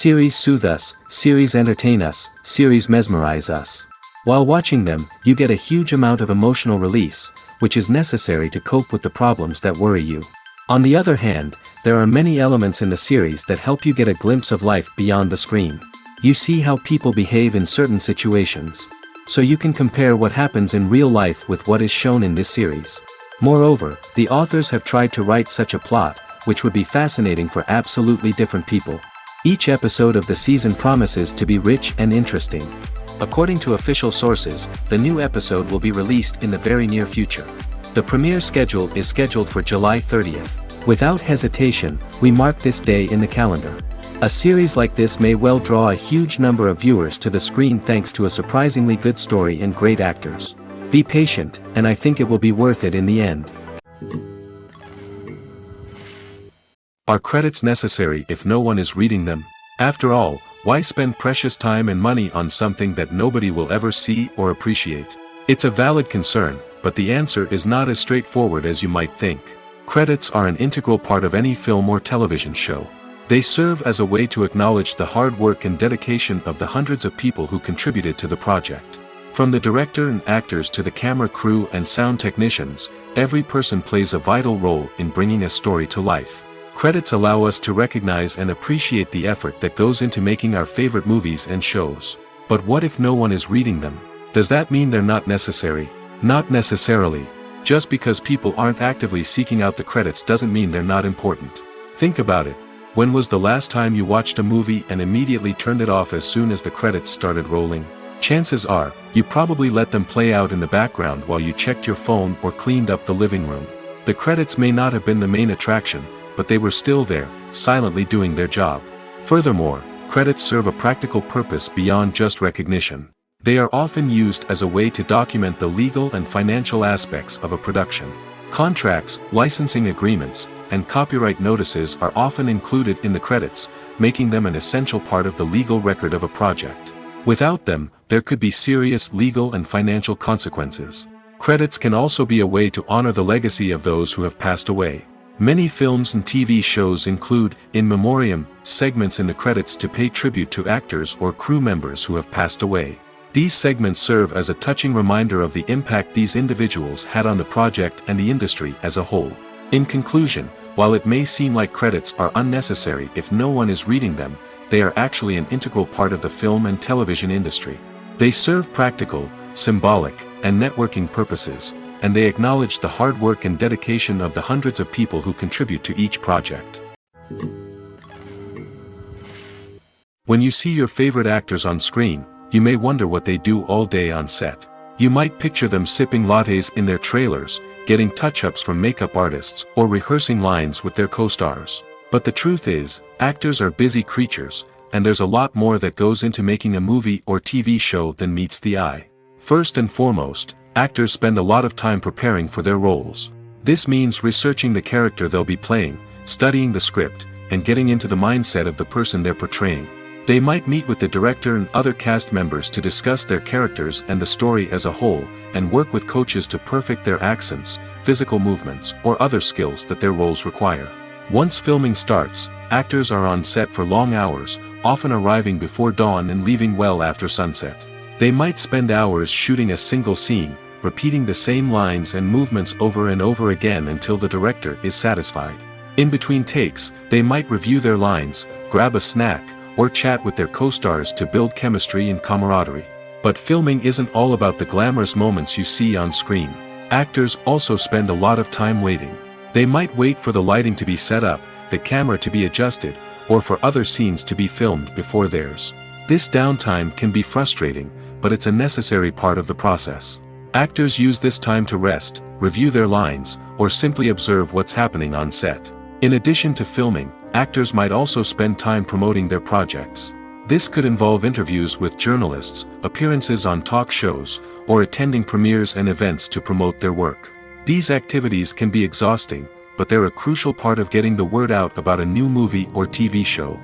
Series soothe us, series entertain us, series mesmerize us. While watching them, you get a huge amount of emotional release, which is necessary to cope with the problems that worry you. On the other hand, there are many elements in the series that help you get a glimpse of life beyond the screen. You see how people behave in certain situations. So you can compare what happens in real life with what is shown in this series. Moreover, the authors have tried to write such a plot, which would be fascinating for absolutely different people. Each episode of the season promises to be rich and interesting. According to official sources, the new episode will be released in the very near future. The premiere schedule is scheduled for July 30th. Without hesitation, we mark this day in the calendar. A series like this may well draw a huge number of viewers to the screen thanks to a surprisingly good story and great actors. Be patient, and I think it will be worth it in the end. Are credits necessary if no one is reading them? After all, why spend precious time and money on something that nobody will ever see or appreciate? It's a valid concern, but the answer is not as straightforward as you might think. Credits are an integral part of any film or television show. They serve as a way to acknowledge the hard work and dedication of the hundreds of people who contributed to the project. From the director and actors to the camera crew and sound technicians, every person plays a vital role in bringing a story to life. Credits allow us to recognize and appreciate the effort that goes into making our favorite movies and shows. But what if no one is reading them? Does that mean they're not necessary? Not necessarily. Just because people aren't actively seeking out the credits doesn't mean they're not important. Think about it. When was the last time you watched a movie and immediately turned it off as soon as the credits started rolling? Chances are, you probably let them play out in the background while you checked your phone or cleaned up the living room. The credits may not have been the main attraction, but they were still there, silently doing their job. Furthermore, credits serve a practical purpose beyond just recognition. They are often used as a way to document the legal and financial aspects of a production. Contracts, licensing agreements, and copyright notices are often included in the credits, making them an essential part of the legal record of a project. Without them, there could be serious legal and financial consequences. Credits can also be a way to honor the legacy of those who have passed away. Many films and TV shows include, in memoriam, segments in the credits to pay tribute to actors or crew members who have passed away. These segments serve as a touching reminder of the impact these individuals had on the project and the industry as a whole. In conclusion, while it may seem like credits are unnecessary if no one is reading them, they are actually an integral part of the film and television industry. They serve practical, symbolic, and networking purposes, and they acknowledge the hard work and dedication of the hundreds of people who contribute to each project. When you see your favorite actors on screen, you may wonder what they do all day on set. You might picture them sipping lattes in their trailers, getting touch-ups from makeup artists, or rehearsing lines with their co-stars. But the truth is, actors are busy creatures, and there's a lot more that goes into making a movie or TV show than meets the eye. First and foremost, actors spend a lot of time preparing for their roles. This means researching the character they'll be playing, studying the script, and getting into the mindset of the person they're portraying. They might meet with the director and other cast members to discuss their characters and the story as a whole, and work with coaches to perfect their accents, physical movements, or other skills that their roles require. Once filming starts, actors are on set for long hours, often arriving before dawn and leaving well after sunset. They might spend hours shooting a single scene, repeating the same lines and movements over and over again until the director is satisfied. In between takes, they might review their lines, grab a snack, or chat with their co-stars to build chemistry and camaraderie. But filming isn't all about the glamorous moments you see on screen. Actors also spend a lot of time waiting. They might wait for the lighting to be set up, the camera to be adjusted, or for other scenes to be filmed before theirs. This downtime can be frustrating, but it's a necessary part of the process. Actors use this time to rest, review their lines, or simply observe what's happening on set. In addition to filming, actors might also spend time promoting their projects. This could involve interviews with journalists, appearances on talk shows, or attending premieres and events to promote their work. These activities can be exhausting, but they're a crucial part of getting the word out about a new movie or TV show.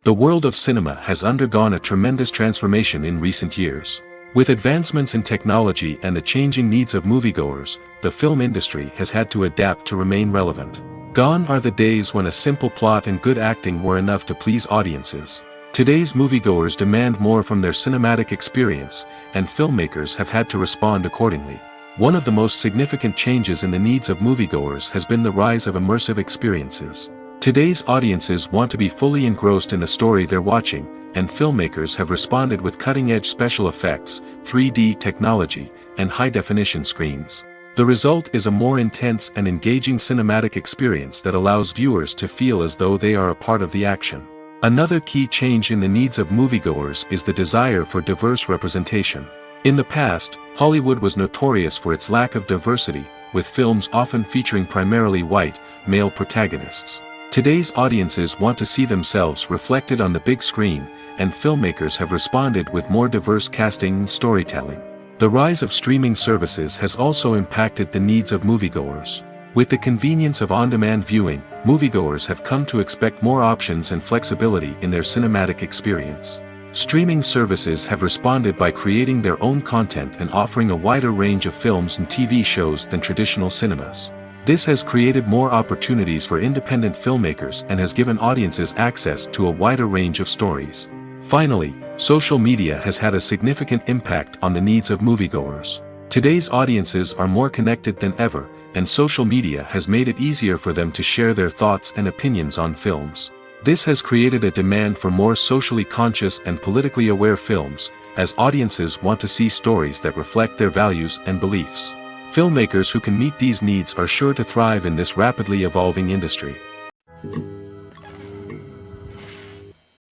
The world of cinema has undergone a tremendous transformation in recent years. With advancements in technology and the changing needs of moviegoers, the film industry has had to adapt to remain relevant. Gone are the days when a simple plot and good acting were enough to please audiences. Today's moviegoers demand more from their cinematic experience, and filmmakers have had to respond accordingly. One of the most significant changes in the needs of moviegoers has been the rise of immersive experiences. Today's audiences want to be fully engrossed in the story they're watching, and filmmakers have responded with cutting-edge special effects, 3D technology, and high-definition screens. The result is a more intense and engaging cinematic experience that allows viewers to feel as though they are a part of the action. Another key change in the needs of moviegoers is the desire for diverse representation. In the past, Hollywood was notorious for its lack of diversity, with films often featuring primarily white, male protagonists. Today's audiences want to see themselves reflected on the big screen, and filmmakers have responded with more diverse casting and storytelling. The rise of streaming services has also impacted the needs of moviegoers. With the convenience of on-demand viewing, moviegoers have come to expect more options and flexibility in their cinematic experience. Streaming services have responded by creating their own content and offering a wider range of films and TV shows than traditional cinemas. This has created more opportunities for independent filmmakers and has given audiences access to a wider range of stories. Finally, social media has had a significant impact on the needs of moviegoers. Today's audiences are more connected than ever, and social media has made it easier for them to share their thoughts and opinions on films. This has created a demand for more socially conscious and politically aware films, as audiences want to see stories that reflect their values and beliefs. Filmmakers who can meet these needs are sure to thrive in this rapidly evolving industry.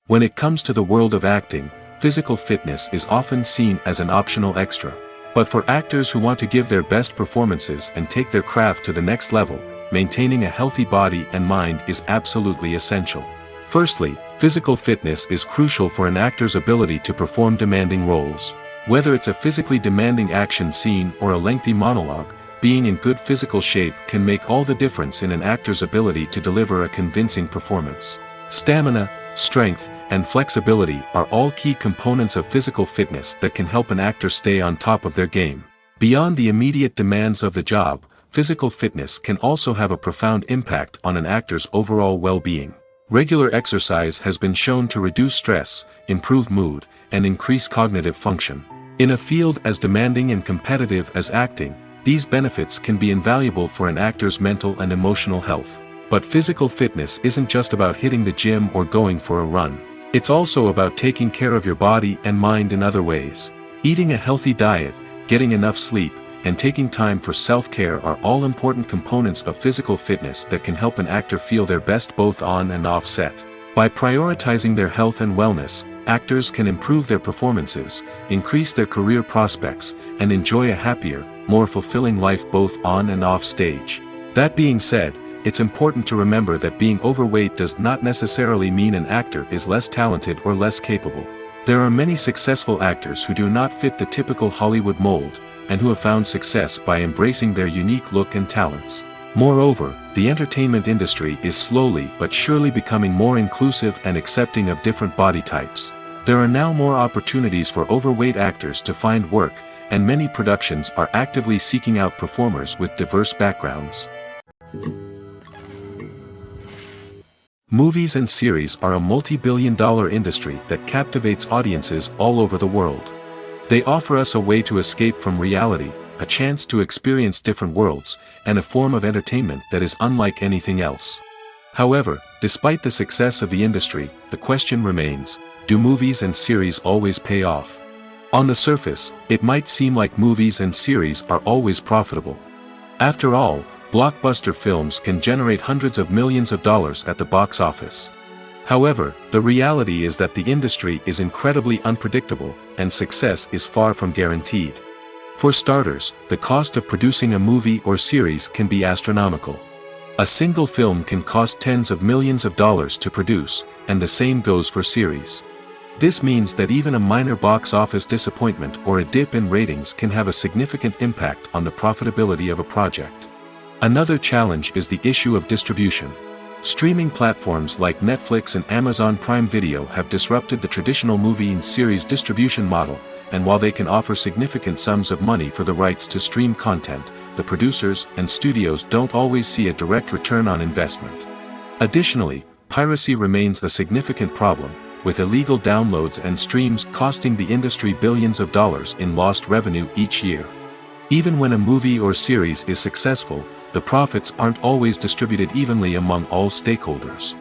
When it comes to the world of acting, physical fitness is often seen as an optional extra. But for actors who want to give their best performances and take their craft to the next level, maintaining a healthy body and mind is absolutely essential. Firstly, physical fitness is crucial for an actor's ability to perform demanding roles. Whether it's a physically demanding action scene or a lengthy monologue, being in good physical shape can make all the difference in an actor's ability to deliver a convincing performance. Stamina, strength, and flexibility are all key components of physical fitness that can help an actor stay on top of their game. Beyond the immediate demands of the job, physical fitness can also have a profound impact on an actor's overall well-being. Regular exercise has been shown to reduce stress, improve mood, and increase cognitive function. In a field as demanding and competitive as acting, these benefits can be invaluable for an actor's mental and emotional health. But physical fitness isn't just about hitting the gym or going for a run. It's also about taking care of your body and mind in other ways. Eating a healthy diet, getting enough sleep, and taking time for self-care are all important components of physical fitness that can help an actor feel their best both on and off set. By prioritizing their health and wellness, actors can improve their performances, increase their career prospects, and enjoy a happier, more fulfilling life both on and off stage. That being said, it's important to remember that being overweight does not necessarily mean an actor is less talented or less capable. There are many successful actors who do not fit the typical Hollywood mold, and who have found success by embracing their unique look and talents. Moreover, the entertainment industry is slowly but surely becoming more inclusive and accepting of different body types. There are now more opportunities for overweight actors to find work, and many productions are actively seeking out performers with diverse backgrounds. Movies and series are a multi-billion-dollar industry that captivates audiences all over the world. They offer us a way to escape from reality, a chance to experience different worlds, and a form of entertainment that is unlike anything else. However, despite the success of the industry, the question remains, do movies and series always pay off? On the surface, it might seem like movies and series are always profitable. After all, blockbuster films can generate hundreds of millions of dollars at the box office. However, the reality is that the industry is incredibly unpredictable, and success is far from guaranteed. For starters, the cost of producing a movie or series can be astronomical. A single film can cost tens of millions of dollars to produce, and the same goes for series. This means that even a minor box office disappointment or a dip in ratings can have a significant impact on the profitability of a project. Another challenge is the issue of distribution. Streaming platforms like Netflix and Amazon Prime Video have disrupted the traditional movie and series distribution model, and while they can offer significant sums of money for the rights to stream content, the producers and studios don't always see a direct return on investment. Additionally, piracy remains a significant problem, with illegal downloads and streams costing the industry billions of dollars in lost revenue each year. Even when a movie or series is successful, the profits aren't always distributed evenly among all stakeholders.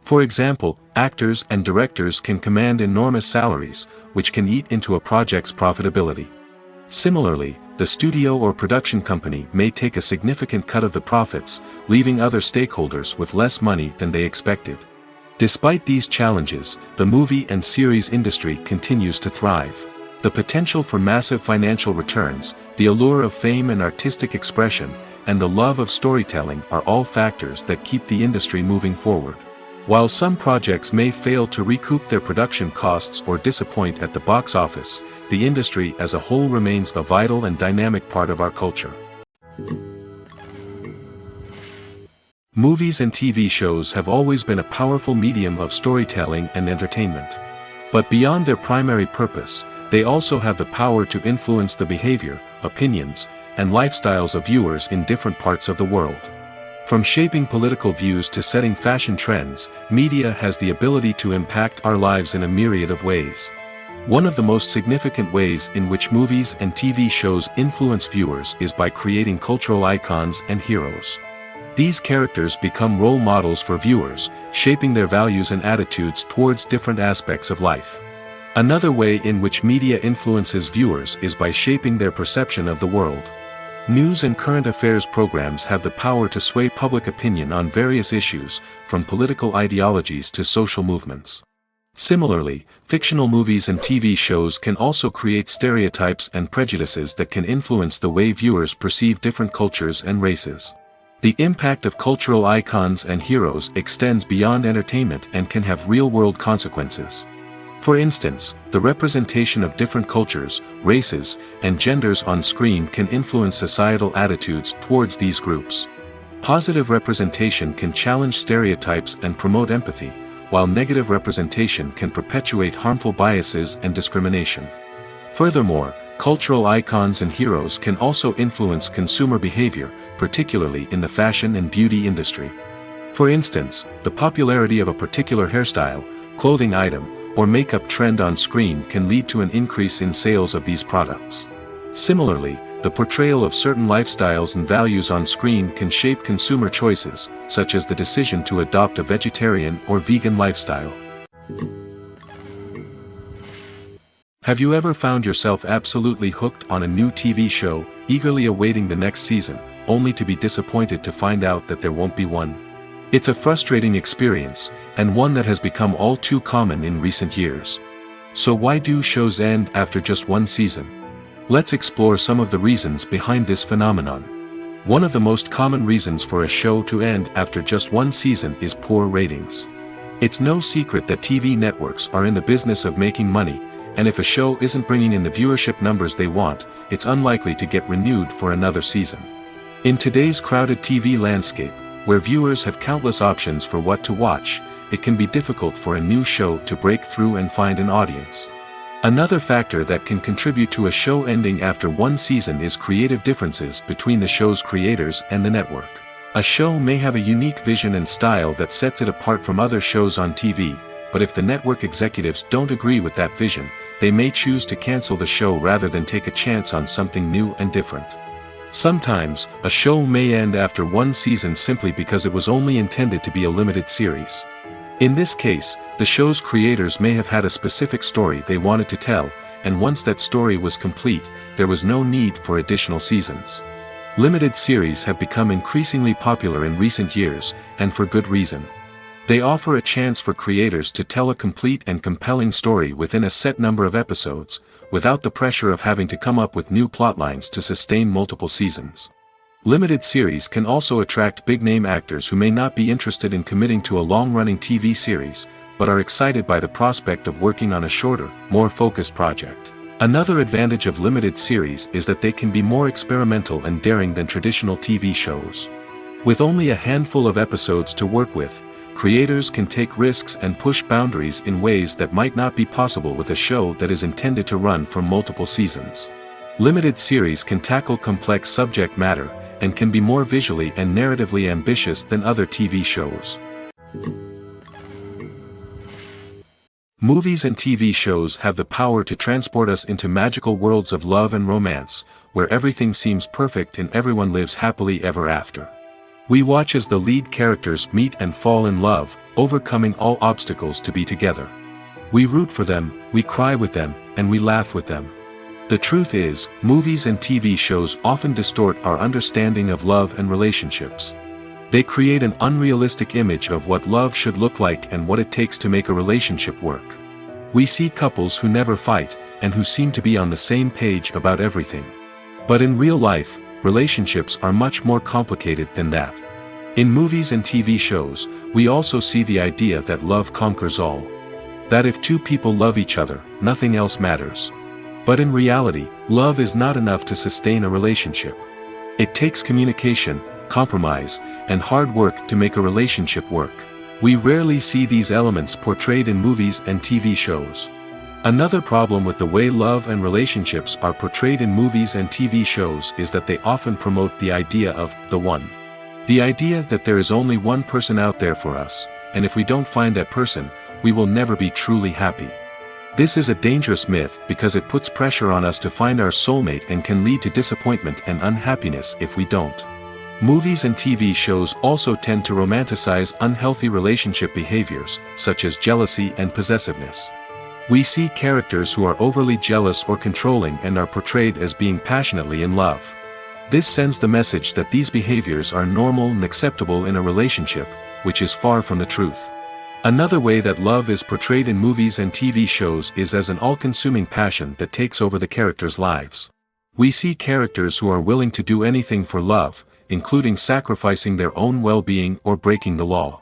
For example, actors and directors can command enormous salaries, which can eat into a project's profitability. Similarly, the studio or production company may take a significant cut of the profits, leaving other stakeholders with less money than they expected. Despite these challenges, the movie and series industry continues to thrive. The potential for massive financial returns, the allure of fame and artistic expression, and the love of storytelling are all factors that keep the industry moving forward. While some projects may fail to recoup their production costs or disappoint at the box office, the industry as a whole remains a vital and dynamic part of our culture. Movies and TV shows have always been a powerful medium of storytelling and entertainment. But beyond their primary purpose, they also have the power to influence the behavior, opinions, and lifestyles of viewers in different parts of the world. From shaping political views to setting fashion trends, media has the ability to impact our lives in a myriad of ways. One of the most significant ways in which movies and TV shows influence viewers is by creating cultural icons and heroes. These characters become role models for viewers, shaping their values and attitudes towards different aspects of life. Another way in which media influences viewers is by shaping their perception of the world. News and current affairs programs have the power to sway public opinion on various issues, from political ideologies to social movements. Similarly, fictional movies and TV shows can also create stereotypes and prejudices that can influence the way viewers perceive different cultures and races. The impact of cultural icons and heroes extends beyond entertainment and can have real-world consequences. For instance, the representation of different cultures, races, and genders on screen can influence societal attitudes towards these groups. Positive representation can challenge stereotypes and promote empathy, while negative representation can perpetuate harmful biases and discrimination. Furthermore, cultural icons and heroes can also influence consumer behavior, particularly in the fashion and beauty industry. For instance, the popularity of a particular hairstyle, clothing item, or makeup trend on screen can lead to an increase in sales of these products. Similarly, the portrayal of certain lifestyles and values on screen can shape consumer choices, such as the decision to adopt a vegetarian or vegan lifestyle. Have you ever found yourself absolutely hooked on a new TV show, eagerly awaiting the next season, only to be disappointed to find out that there won't be one? It's a frustrating experience, and one that has become all too common in recent years. So why do shows end after just one season? Let's explore some of the reasons behind this phenomenon. One of the most common reasons for a show to end after just one season is poor ratings. It's no secret that TV networks are in the business of making money, and if a show isn't bringing in the viewership numbers they want, it's unlikely to get renewed for another season. In today's crowded TV landscape, where viewers have countless options for what to watch, it can be difficult for a new show to break through and find an audience. Another factor that can contribute to a show ending after one season is creative differences between the show's creators and the network. A show may have a unique vision and style that sets it apart from other shows on TV, but if the network executives don't agree with that vision, they may choose to cancel the show rather than take a chance on something new and different. Sometimes, a show may end after one season simply because it was only intended to be a limited series. In this case, the show's creators may have had a specific story they wanted to tell, and once that story was complete, there was no need for additional seasons. Limited series have become increasingly popular in recent years, and for good reason. They offer a chance for creators to tell a complete and compelling story within a set number of episodes, without the pressure of having to come up with new plotlines to sustain multiple seasons. Limited series can also attract big-name actors who may not be interested in committing to a long-running TV series, but are excited by the prospect of working on a shorter, more focused project. Another advantage of limited series is that they can be more experimental and daring than traditional TV shows. With only a handful of episodes to work with, creators can take risks and push boundaries in ways that might not be possible with a show that is intended to run for multiple seasons. Limited series can tackle complex subject matter, and can be more visually and narratively ambitious than other TV shows. Movies and TV shows have the power to transport us into magical worlds of love and romance, where everything seems perfect and everyone lives happily ever after. We watch as the lead characters meet and fall in love, overcoming all obstacles to be together. We root for them, we cry with them, and we laugh with them. The truth is, movies and TV shows often distort our understanding of love and relationships. They create an unrealistic image of what love should look like and what it takes to make a relationship work. We see couples who never fight, and who seem to be on the same page about everything. But in real life, relationships are much more complicated than that. In movies and TV shows, we also see the idea that love conquers all. That if two people love each other, nothing else matters. But in reality, love is not enough to sustain a relationship. It takes communication, compromise, and hard work to make a relationship work. We rarely see these elements portrayed in movies and TV shows. Another problem with the way love and relationships are portrayed in movies and TV shows is that they often promote the idea of the one. The idea that there is only one person out there for us, and if we don't find that person, we will never be truly happy. This is a dangerous myth because it puts pressure on us to find our soulmate and can lead to disappointment and unhappiness if we don't. Movies and TV shows also tend to romanticize unhealthy relationship behaviors, such as jealousy and possessiveness. We see characters who are overly jealous or controlling and are portrayed as being passionately in love. This sends the message that these behaviors are normal and acceptable in a relationship, which is far from the truth. Another way that love is portrayed in movies and TV shows is as an all-consuming passion that takes over the characters' lives. We see characters who are willing to do anything for love, including sacrificing their own well-being or breaking the law.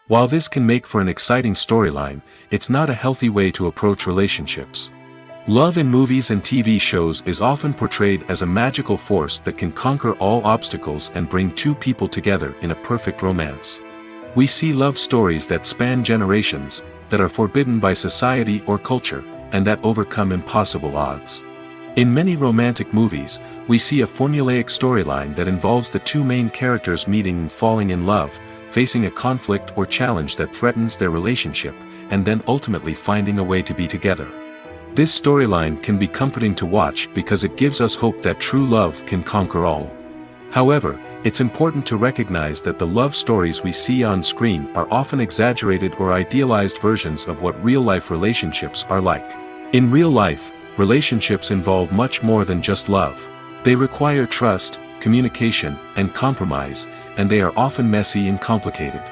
While this can make for an exciting storyline, it's not a healthy way to approach relationships. Love in movies and TV shows is often portrayed as a magical force that can conquer all obstacles and bring two people together in a perfect romance. We see love stories that span generations, that are forbidden by society or culture, and that overcome impossible odds. In many romantic movies, we see a formulaic storyline that involves the two main characters meeting and falling in love, facing a conflict or challenge that threatens their relationship, and then ultimately finding a way to be together. This storyline can be comforting to watch because it gives us hope that true love can conquer all. However, it's important to recognize that the love stories we see on screen are often exaggerated or idealized versions of what real-life relationships are like. In real life, relationships involve much more than just love. They require trust, communication, and compromise, and they are often messy and complicated.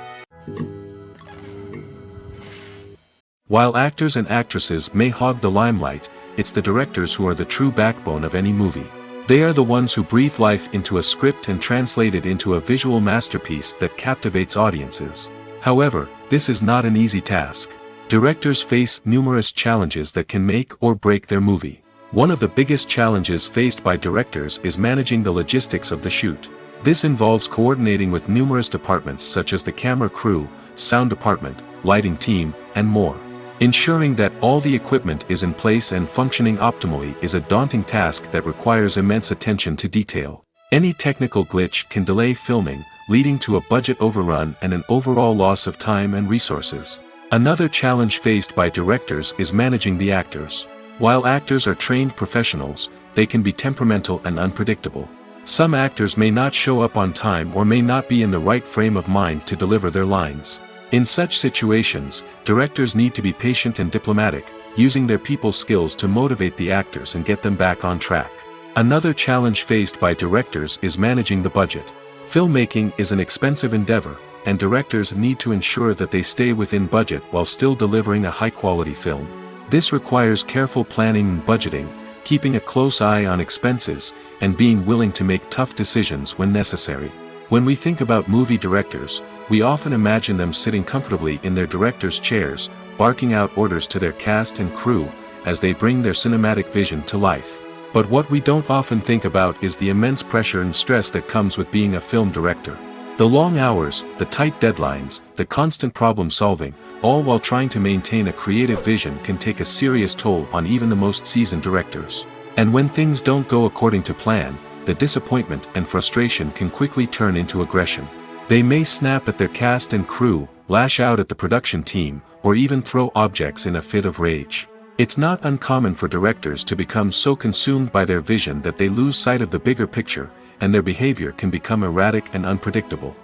While actors and actresses may hog the limelight, it's the directors who are the true backbone of any movie. They are the ones who breathe life into a script and translate it into a visual masterpiece that captivates audiences. However, this is not an easy task. Directors face numerous challenges that can make or break their movie. One of the biggest challenges faced by directors is managing the logistics of the shoot. This involves coordinating with numerous departments such as the camera crew, sound department, lighting team, and more. Ensuring that all the equipment is in place and functioning optimally is a daunting task that requires immense attention to detail. Any technical glitch can delay filming, leading to a budget overrun and an overall loss of time and resources. Another challenge faced by directors is managing the actors. While actors are trained professionals, they can be temperamental and unpredictable. Some actors may not show up on time or may not be in the right frame of mind to deliver their lines. In such situations, directors need to be patient and diplomatic, using their people skills to motivate the actors and get them back on track. Another challenge faced by directors is managing the budget. Filmmaking is an expensive endeavor, and directors need to ensure that they stay within budget while still delivering a high-quality film. This requires careful planning and budgeting, keeping a close eye on expenses, and being willing to make tough decisions when necessary. When we think about movie directors, we often imagine them sitting comfortably in their director's chairs, barking out orders to their cast and crew, as they bring their cinematic vision to life. But what we don't often think about is the immense pressure and stress that comes with being a film director. The long hours, the tight deadlines, the constant problem solving, all while trying to maintain a creative vision can take a serious toll on even the most seasoned directors. And when things don't go according to plan, the disappointment and frustration can quickly turn into aggression. They may snap at their cast and crew, lash out at the production team, or even throw objects in a fit of rage. It's not uncommon for directors to become so consumed by their vision that they lose sight of the bigger picture, and their behavior can become erratic and unpredictable.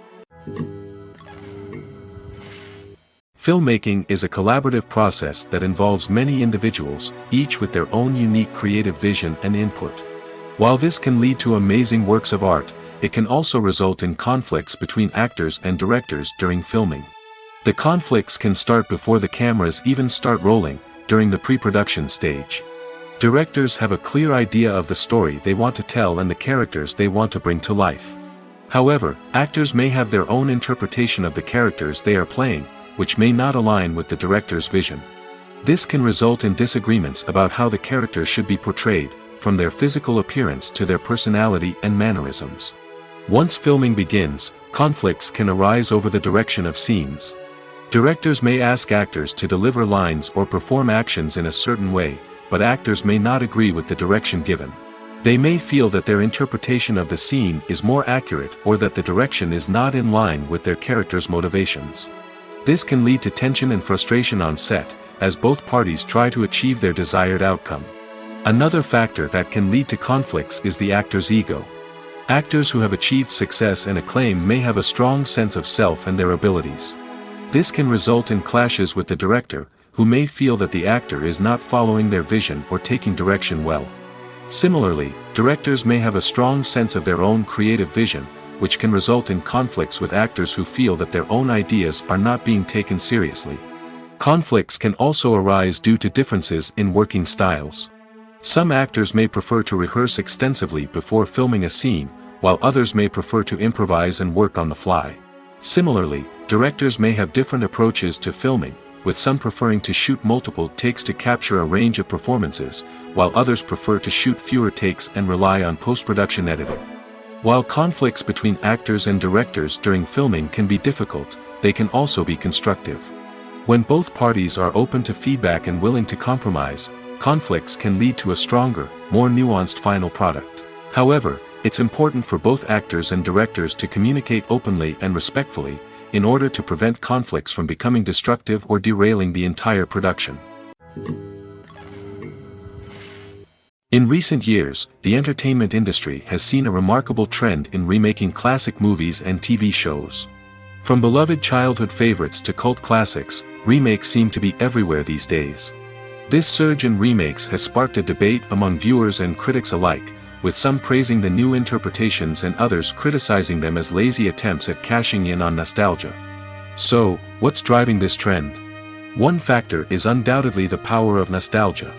Filmmaking is a collaborative process that involves many individuals, each with their own unique creative vision and input. While this can lead to amazing works of art, it can also result in conflicts between actors and directors during filming. The conflicts can start before the cameras even start rolling, during the pre-production stage. Directors have a clear idea of the story they want to tell and the characters they want to bring to life. However, actors may have their own interpretation of the characters they are playing, which may not align with the director's vision. This can result in disagreements about how the characters should be portrayed, from their physical appearance to their personality and mannerisms. Once filming begins, conflicts can arise over the direction of scenes. Directors may ask actors to deliver lines or perform actions in a certain way, but actors may not agree with the direction given. They may feel that their interpretation of the scene is more accurate or that the direction is not in line with their character's motivations. This can lead to tension and frustration on set, as both parties try to achieve their desired outcome. Another factor that can lead to conflicts is the actor's ego. Actors who have achieved success and acclaim may have a strong sense of self and their abilities. This can result in clashes with the director, who may feel that the actor is not following their vision or taking direction well. Similarly, directors may have a strong sense of their own creative vision, which can result in conflicts with actors who feel that their own ideas are not being taken seriously. Conflicts can also arise due to differences in working styles. Some actors may prefer to rehearse extensively before filming a scene, while others may prefer to improvise and work on the fly. Similarly, directors may have different approaches to filming, with some preferring to shoot multiple takes to capture a range of performances, while others prefer to shoot fewer takes and rely on post-production editing. While conflicts between actors and directors during filming can be difficult, they can also be constructive. When both parties are open to feedback and willing to compromise, conflicts can lead to a stronger, more nuanced final product. However, it's important for both actors and directors to communicate openly and respectfully, in order to prevent conflicts from becoming destructive or derailing the entire production. In recent years, the entertainment industry has seen a remarkable trend in remaking classic movies and TV shows. From beloved childhood favorites to cult classics, remakes seem to be everywhere these days. This surge in remakes has sparked a debate among viewers and critics alike, with some praising the new interpretations and others criticizing them as lazy attempts at cashing in on nostalgia. So, what's driving this trend? One factor is undoubtedly the power of nostalgia.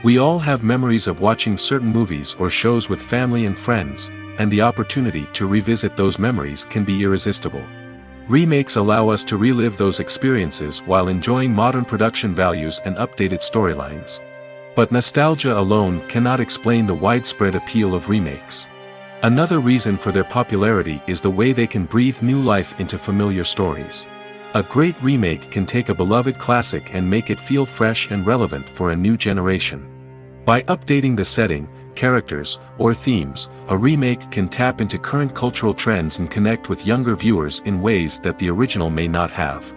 We all have memories of watching certain movies or shows with family and friends, and the opportunity to revisit those memories can be irresistible. Remakes allow us to relive those experiences while enjoying modern production values and updated storylines. But nostalgia alone cannot explain the widespread appeal of remakes. Another reason for their popularity is the way they can breathe new life into familiar stories. A great remake can take a beloved classic and make it feel fresh and relevant for a new generation. By updating the setting, characters, or themes, a remake can tap into current cultural trends and connect with younger viewers in ways that the original may not have.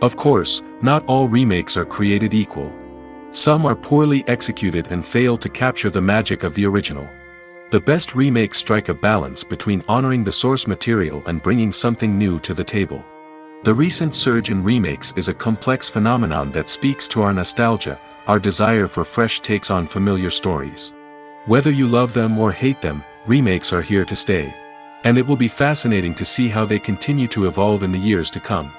Of course, not all remakes are created equal. Some are poorly executed and fail to capture the magic of the original. The best remakes strike a balance between honoring the source material and bringing something new to the table. The recent surge in remakes is a complex phenomenon that speaks to our nostalgia, our desire for fresh takes on familiar stories. Whether you love them or hate them, remakes are here to stay. And it will be fascinating to see how they continue to evolve in the years to come.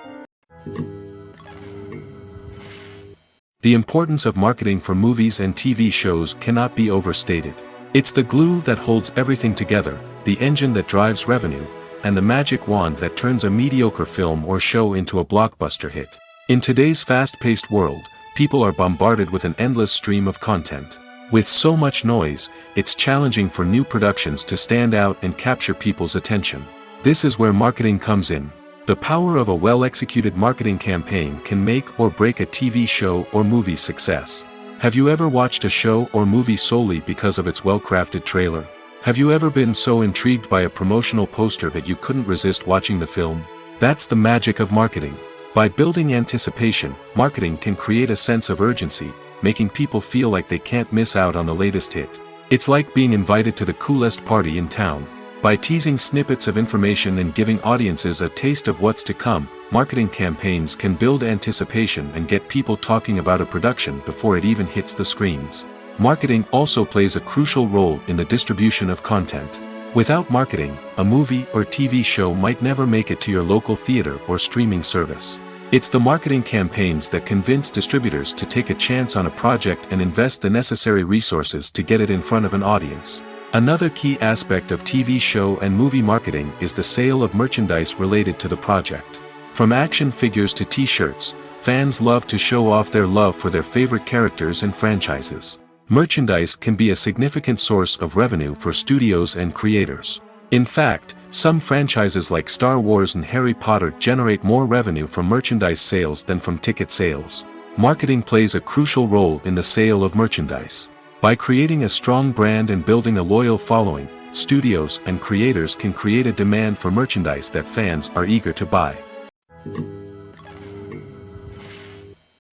The importance of marketing for movies and TV shows cannot be overstated. It's the glue that holds everything together, the engine that drives revenue, and the magic wand that turns a mediocre film or show into a blockbuster hit. In today's fast-paced world, people are bombarded with an endless stream of content. With so much noise, it's challenging for new productions to stand out and capture people's attention. This is where marketing comes in. The power of a well-executed marketing campaign can make or break a TV show or movie's success. Have you ever watched a show or movie solely because of its well-crafted trailer? Have you ever been so intrigued by a promotional poster that you couldn't resist watching the film? That's the magic of marketing. By building anticipation, marketing can create a sense of urgency, making people feel like they can't miss out on the latest hit. It's like being invited to the coolest party in town. By teasing snippets of information and giving audiences a taste of what's to come, marketing campaigns can build anticipation and get people talking about a production before it even hits the screens. Marketing also plays a crucial role in the distribution of content. Without marketing, a movie or TV show might never make it to your local theater or streaming service. It's the marketing campaigns that convince distributors to take a chance on a project and invest the necessary resources to get it in front of an audience. Another key aspect of TV show and movie marketing is the sale of merchandise related to the project. From action figures to t-shirts, fans love to show off their love for their favorite characters and franchises. Merchandise can be a significant source of revenue for studios and creators. In fact, some franchises like Star Wars and Harry Potter generate more revenue from merchandise sales than from ticket sales. Marketing plays a crucial role in the sale of merchandise. By creating a strong brand and building a loyal following, studios and creators can create a demand for merchandise that fans are eager to buy.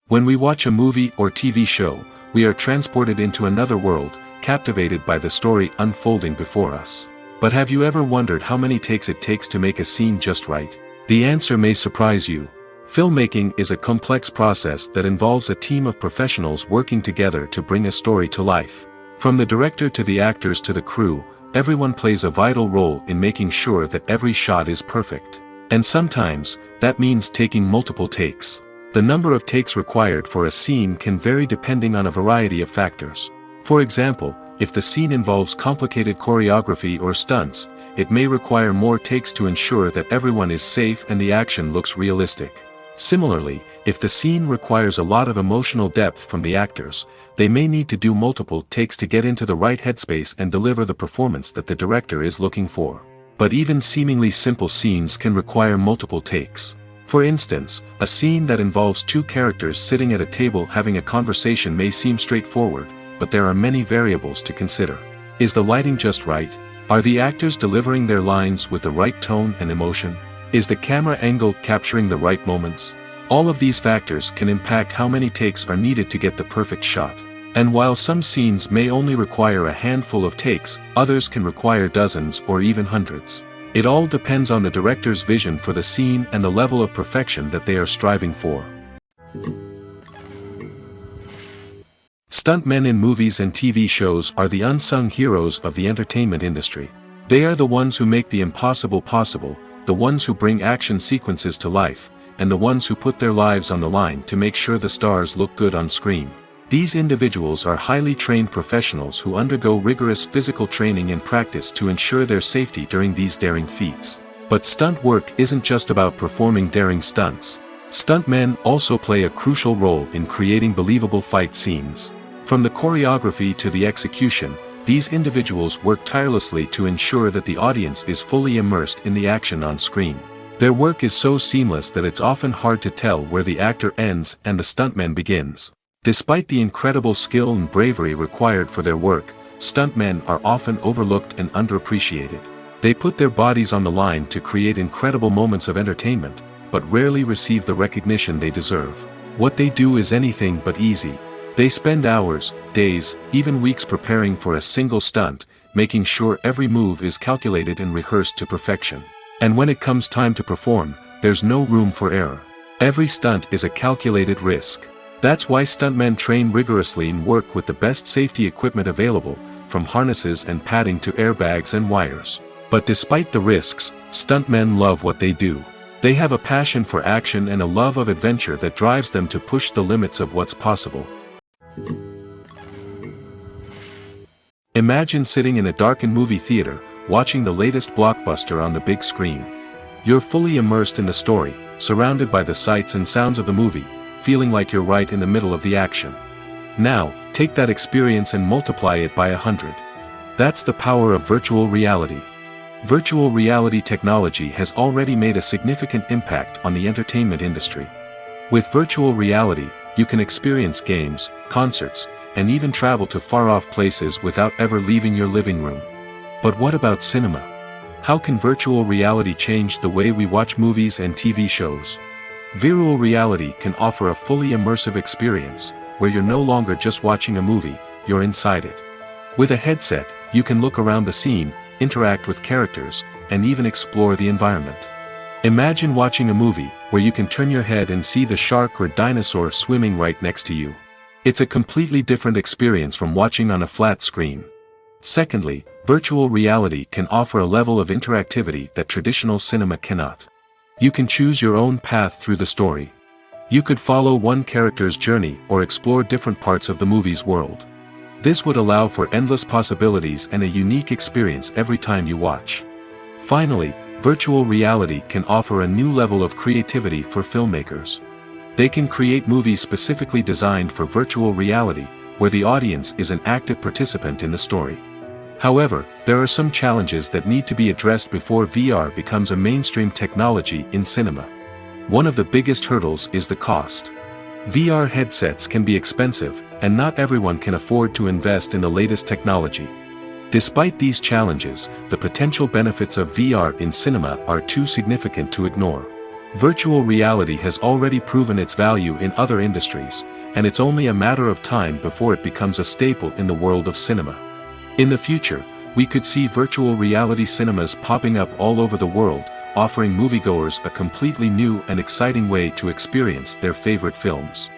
When we watch a movie or TV show, we are transported into another world, captivated by the story unfolding before us. But have you ever wondered how many takes it takes to make a scene just right? The answer may surprise you. Filmmaking is a complex process that involves a team of professionals working together to bring a story to life. From the director to the actors to the crew, everyone plays a vital role in making sure that every shot is perfect. And sometimes, that means taking multiple takes. The number of takes required for a scene can vary depending on a variety of factors. For example, if the scene involves complicated choreography or stunts, it may require more takes to ensure that everyone is safe and the action looks realistic. Similarly, if the scene requires a lot of emotional depth from the actors, they may need to do multiple takes to get into the right headspace and deliver the performance that the director is looking for. But even seemingly simple scenes can require multiple takes. For instance, a scene that involves two characters sitting at a table having a conversation may seem straightforward, but there are many variables to consider. Is the lighting just right? Are the actors delivering their lines with the right tone and emotion? Is the camera angle capturing the right moments? All of these factors can impact how many takes are needed to get the perfect shot. And while some scenes may only require a handful of takes, others can require dozens or even hundreds. It all depends on the director's vision for the scene and the level of perfection that they are striving for. Stuntmen in movies and TV shows are the unsung heroes of the entertainment industry. They are the ones who make the impossible possible, the ones who bring action sequences to life, and the ones who put their lives on the line to make sure the stars look good on screen. These individuals are highly trained professionals who undergo rigorous physical training and practice to ensure their safety during these daring feats. But stunt work isn't just about performing daring stunts. Stuntmen also play a crucial role in creating believable fight scenes. From the choreography to the execution, these individuals work tirelessly to ensure that the audience is fully immersed in the action on screen. Their work is so seamless that it's often hard to tell where the actor ends and the stuntman begins. Despite the incredible skill and bravery required for their work, stuntmen are often overlooked and underappreciated. They put their bodies on the line to create incredible moments of entertainment, but rarely receive the recognition they deserve. What they do is anything but easy. They spend hours, days, even weeks preparing for a single stunt, making sure every move is calculated and rehearsed to perfection. And when it comes time to perform, there's no room for error. Every stunt is a calculated risk. That's why stuntmen train rigorously and work with the best safety equipment available, from harnesses and padding to airbags and wires. But despite the risks, stuntmen love what they do. They have a passion for action and a love of adventure that drives them to push the limits of what's possible. Imagine sitting in a darkened movie theater, watching the latest blockbuster on the big screen. You're fully immersed in the story, surrounded by the sights and sounds of the movie, feeling like you're right in the middle of the action. Now, take that experience and multiply it by 100. That's the power of virtual reality. Virtual reality technology has already made a significant impact on the entertainment industry. With virtual reality, you can experience games, concerts, and even travel to far-off places without ever leaving your living room. But what about cinema? How can virtual reality change the way we watch movies and TV shows? Virtual reality can offer a fully immersive experience, where you're no longer just watching a movie, you're inside it. With a headset, you can look around the scene, interact with characters, and even explore the environment. Imagine watching a movie, where you can turn your head and see the shark or dinosaur swimming right next to you. It's a completely different experience from watching on a flat screen. Secondly, virtual reality can offer a level of interactivity that traditional cinema cannot. You can choose your own path through the story. You could follow one character's journey or explore different parts of the movie's world. This would allow for endless possibilities and a unique experience every time you watch. Finally, virtual reality can offer a new level of creativity for filmmakers. They can create movies specifically designed for virtual reality, where the audience is an active participant in the story. However, there are some challenges that need to be addressed before VR becomes a mainstream technology in cinema. One of the biggest hurdles is the cost. VR headsets can be expensive, and not everyone can afford to invest in the latest technology. Despite these challenges, the potential benefits of VR in cinema are too significant to ignore. Virtual reality has already proven its value in other industries, and it's only a matter of time before it becomes a staple in the world of cinema. In the future, we could see virtual reality cinemas popping up all over the world, offering moviegoers a completely new and exciting way to experience their favorite films.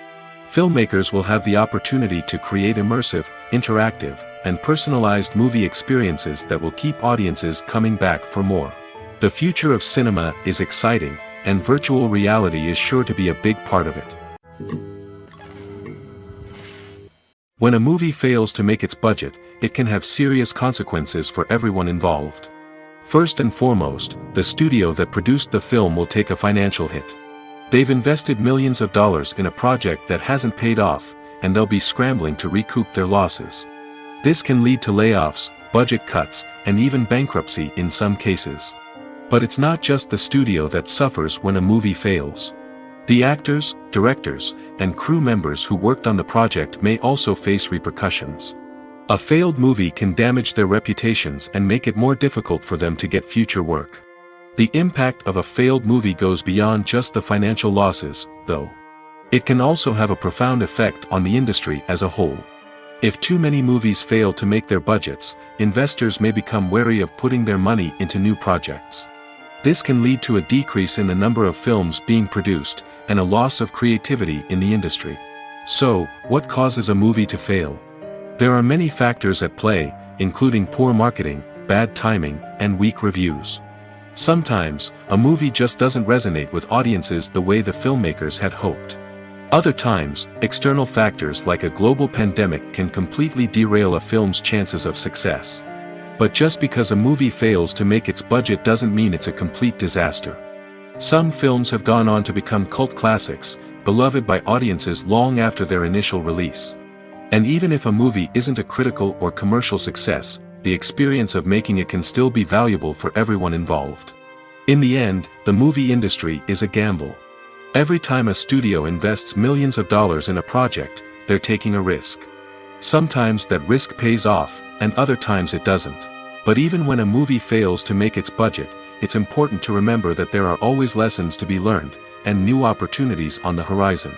Filmmakers will have the opportunity to create immersive, interactive, and personalized movie experiences that will keep audiences coming back for more. The future of cinema is exciting, and virtual reality is sure to be a big part of it. When a movie fails to make its budget, it can have serious consequences for everyone involved. First and foremost, the studio that produced the film will take a financial hit. They've invested millions of dollars in a project that hasn't paid off, and they'll be scrambling to recoup their losses. This can lead to layoffs, budget cuts, and even bankruptcy in some cases. But it's not just the studio that suffers when a movie fails. The actors, directors, and crew members who worked on the project may also face repercussions. A failed movie can damage their reputations and make it more difficult for them to get future work. The impact of a failed movie goes beyond just the financial losses, though. It can also have a profound effect on the industry as a whole. If too many movies fail to make their budgets, investors may become wary of putting their money into new projects. This can lead to a decrease in the number of films being produced, and a loss of creativity in the industry. So, what causes a movie to fail? There are many factors at play, including poor marketing, bad timing, and weak reviews. Sometimes, a movie just doesn't resonate with audiences the way the filmmakers had hoped. Other times, external factors like a global pandemic can completely derail a film's chances of success. But just because a movie fails to make its budget doesn't mean it's a complete disaster. Some films have gone on to become cult classics, beloved by audiences long after their initial release. And even if a movie isn't a critical or commercial success, the experience of making it can still be valuable for everyone involved. In the end, the movie industry is a gamble. Every time a studio invests millions of dollars in a project, they're taking a risk. Sometimes that risk pays off, and other times it doesn't. But even when a movie fails to make its budget, it's important to remember that there are always lessons to be learned, and new opportunities on the horizon.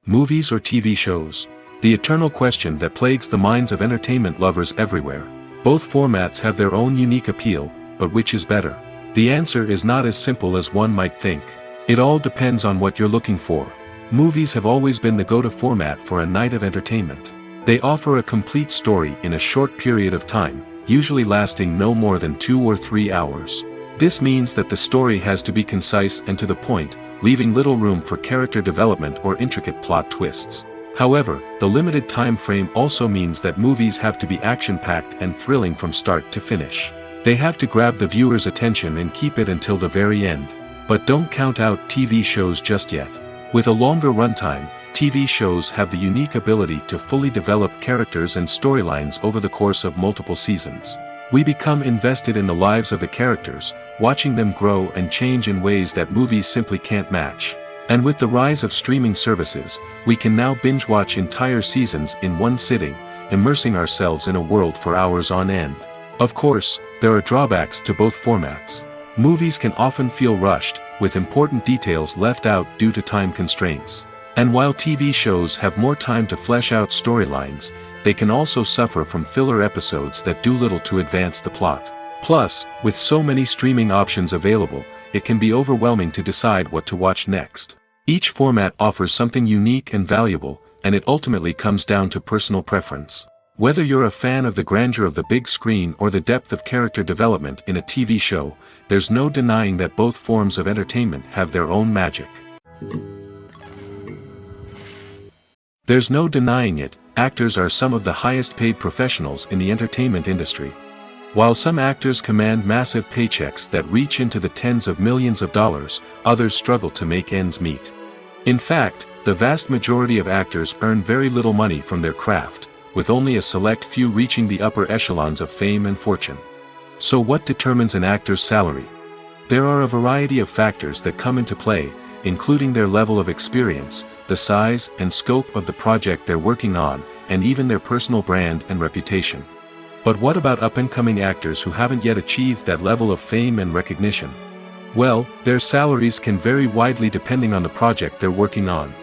Movies or TV shows? The eternal question that plagues the minds of entertainment lovers everywhere. Both formats have their own unique appeal, but which is better? The answer is not as simple as one might think. It all depends on what you're looking for. Movies have always been the go-to format for a night of entertainment. They offer a complete story in a short period of time, usually lasting no more than 2 or 3 hours. This means that the story has to be concise and to the point, leaving little room for character development or intricate plot twists. However, the limited time frame also means that movies have to be action-packed and thrilling from start to finish. They have to grab the viewer's attention and keep it until the very end. But don't count out TV shows just yet. With a longer runtime, TV shows have the unique ability to fully develop characters and storylines over the course of multiple seasons. We become invested in the lives of the characters, watching them grow and change in ways that movies simply can't match. And with the rise of streaming services, we can now binge-watch entire seasons in one sitting, immersing ourselves in a world for hours on end. Of course, there are drawbacks to both formats. Movies can often feel rushed, with important details left out due to time constraints. And while TV shows have more time to flesh out storylines, they can also suffer from filler episodes that do little to advance the plot. Plus, with so many streaming options available, it can be overwhelming to decide what to watch next. Each format offers something unique and valuable, and it ultimately comes down to personal preference. Whether you're a fan of the grandeur of the big screen or the depth of character development in a TV show, there's no denying that both forms of entertainment have their own magic. There's no denying it, actors are some of the highest paid professionals in the entertainment industry. While some actors command massive paychecks that reach into the tens of millions of dollars, others struggle to make ends meet. In fact, the vast majority of actors earn very little money from their craft, with only a select few reaching the upper echelons of fame and fortune. So what determines an actor's salary? There are a variety of factors that come into play, including their level of experience, the size and scope of the project they're working on, and even their personal brand and reputation. But what about up-and-coming actors who haven't yet achieved that level of fame and recognition? Well, their salaries can vary widely depending on the project they're working on.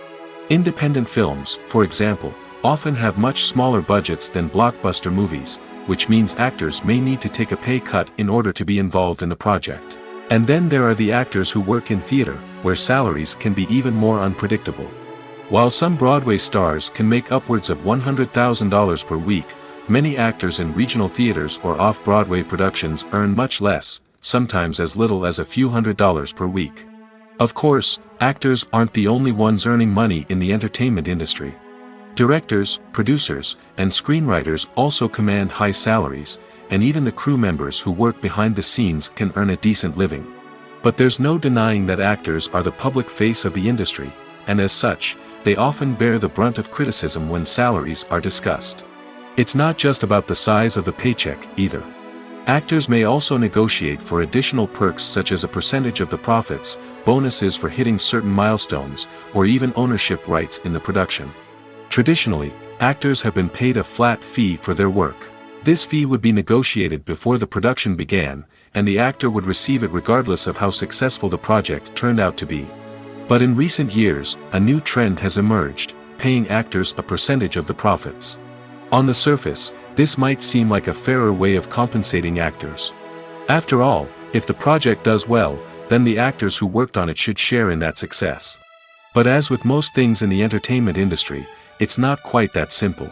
Independent films, for example, often have much smaller budgets than blockbuster movies, which means actors may need to take a pay cut in order to be involved in the project. And then there are the actors who work in theater, where salaries can be even more unpredictable. While some Broadway stars can make upwards of $100,000 per week, many actors in regional theaters or off-Broadway productions earn much less, sometimes as little as a few $100s per week. Of course, actors aren't the only ones earning money in the entertainment industry. Directors, producers, and screenwriters also command high salaries, and even the crew members who work behind the scenes can earn a decent living. But there's no denying that actors are the public face of the industry, and as such, they often bear the brunt of criticism when salaries are discussed. It's not just about the size of the paycheck, either. Actors may also negotiate for additional perks such as a percentage of the profits, bonuses for hitting certain milestones, or even ownership rights in the production. Traditionally, actors have been paid a flat fee for their work. This fee would be negotiated before the production began, and the actor would receive it regardless of how successful the project turned out to be. But in recent years, a new trend has emerged, paying actors a percentage of the profits. On the surface, this might seem like a fairer way of compensating actors. After all, if the project does well, then the actors who worked on it should share in that success. But as with most things in the entertainment industry, it's not quite that simple.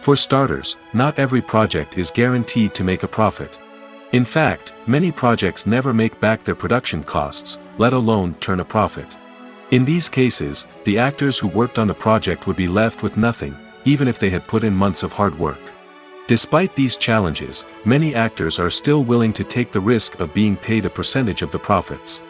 For starters, not every project is guaranteed to make a profit. In fact, many projects never make back their production costs, let alone turn a profit. In these cases, the actors who worked on the project would be left with nothing, even if they had put in months of hard work. Despite these challenges, many actors are still willing to take the risk of being paid a percentage of the profits.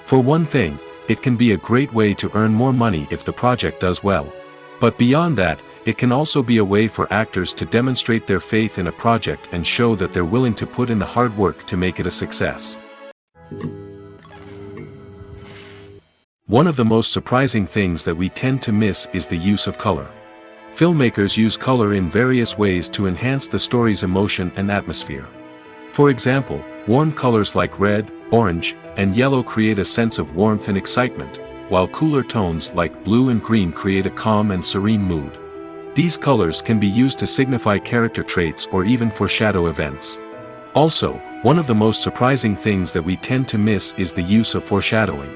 For one thing, it can be a great way to earn more money if the project does well. But beyond that, it can also be a way for actors to demonstrate their faith in a project and show that they're willing to put in the hard work to make it a success. One of the most surprising things that we tend to miss is the use of color. Filmmakers use color in various ways to enhance the story's emotion and atmosphere. For example, warm colors like red, orange, and yellow create a sense of warmth and excitement, while cooler tones like blue and green create a calm and serene mood. These colors can be used to signify character traits or even foreshadow events. Also, one of the most surprising things that we tend to miss is the use of foreshadowing.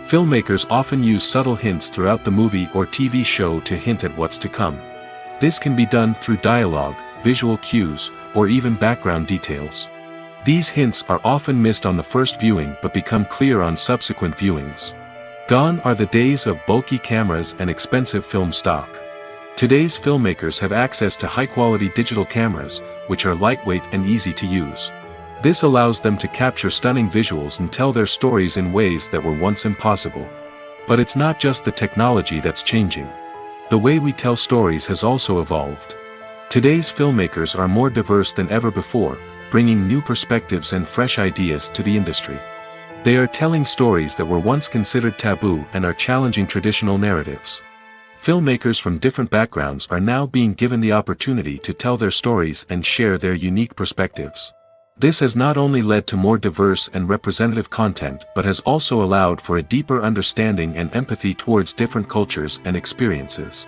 Filmmakers often use subtle hints throughout the movie or TV show to hint at what's to come. This can be done through dialogue, visual cues, or even background details. These hints are often missed on the first viewing but become clear on subsequent viewings. Gone are the days of bulky cameras and expensive film stock. Today's filmmakers have access to high-quality digital cameras, which are lightweight and easy to use. This allows them to capture stunning visuals and tell their stories in ways that were once impossible. But it's not just the technology that's changing. The way we tell stories has also evolved. Today's filmmakers are more diverse than ever before, bringing new perspectives and fresh ideas to the industry. They are telling stories that were once considered taboo and are challenging traditional narratives. Filmmakers from different backgrounds are now being given the opportunity to tell their stories and share their unique perspectives. This has not only led to more diverse and representative content but has also allowed for a deeper understanding and empathy towards different cultures and experiences.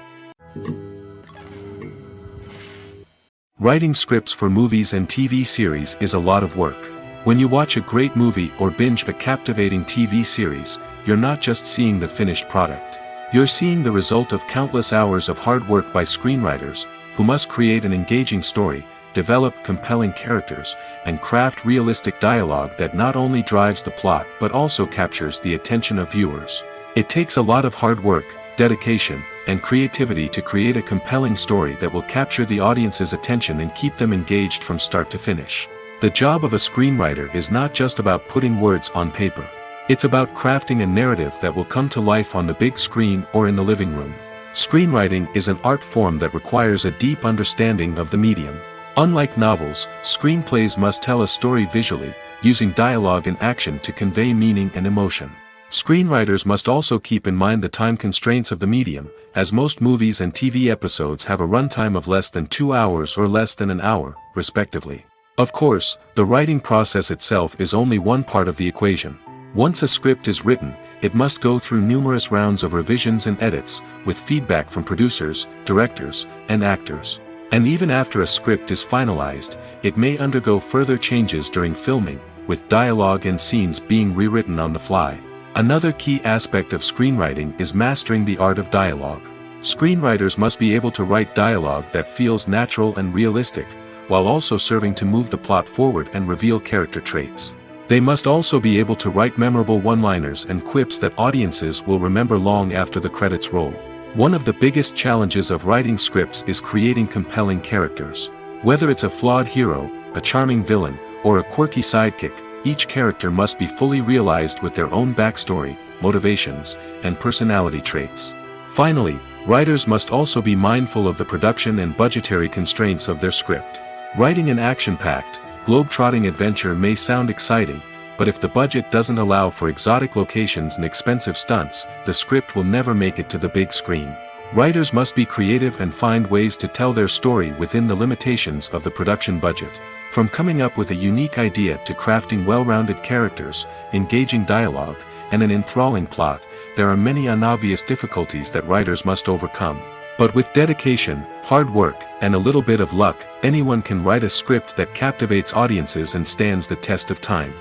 Writing scripts for movies and TV series is a lot of work. When you watch a great movie or binge a captivating TV series, you're not just seeing the finished product. You're seeing the result of countless hours of hard work by screenwriters, who must create an engaging story, develop compelling characters, and craft realistic dialogue that not only drives the plot but also captures the attention of viewers. It takes a lot of hard work, dedication, and creativity to create a compelling story that will capture the audience's attention and keep them engaged from start to finish. The job of a screenwriter is not just about putting words on paper. It's about crafting a narrative that will come to life on the big screen or in the living room. Screenwriting is an art form that requires a deep understanding of the medium. Unlike novels, screenplays must tell a story visually, using dialogue and action to convey meaning and emotion. Screenwriters must also keep in mind the time constraints of the medium, as most movies and TV episodes have a runtime of less than 2 hours or less than an hour, respectively. Of course, the writing process itself is only one part of the equation. Once a script is written, it must go through numerous rounds of revisions and edits, with feedback from producers, directors, and actors. And even after a script is finalized, it may undergo further changes during filming, with dialogue and scenes being rewritten on the fly. Another key aspect of screenwriting is mastering the art of dialogue. Screenwriters must be able to write dialogue that feels natural and realistic, while also serving to move the plot forward and reveal character traits. They must also be able to write memorable one-liners and quips that audiences will remember long after the credits roll. One of the biggest challenges of writing scripts is creating compelling characters. Whether it's a flawed hero, a charming villain, or a quirky sidekick, each character must be fully realized with their own backstory, motivations, and personality traits. Finally, writers must also be mindful of the production and budgetary constraints of their script. Writing an action-packed, globe-trotting adventure may sound exciting, but if the budget doesn't allow for exotic locations and expensive stunts, the script will never make it to the big screen. Writers must be creative and find ways to tell their story within the limitations of the production budget. From coming up with a unique idea to crafting well-rounded characters, engaging dialogue, and an enthralling plot, there are many unobvious difficulties that writers must overcome. But with dedication, hard work, and a little bit of luck, anyone can write a script that captivates audiences and stands the test of time.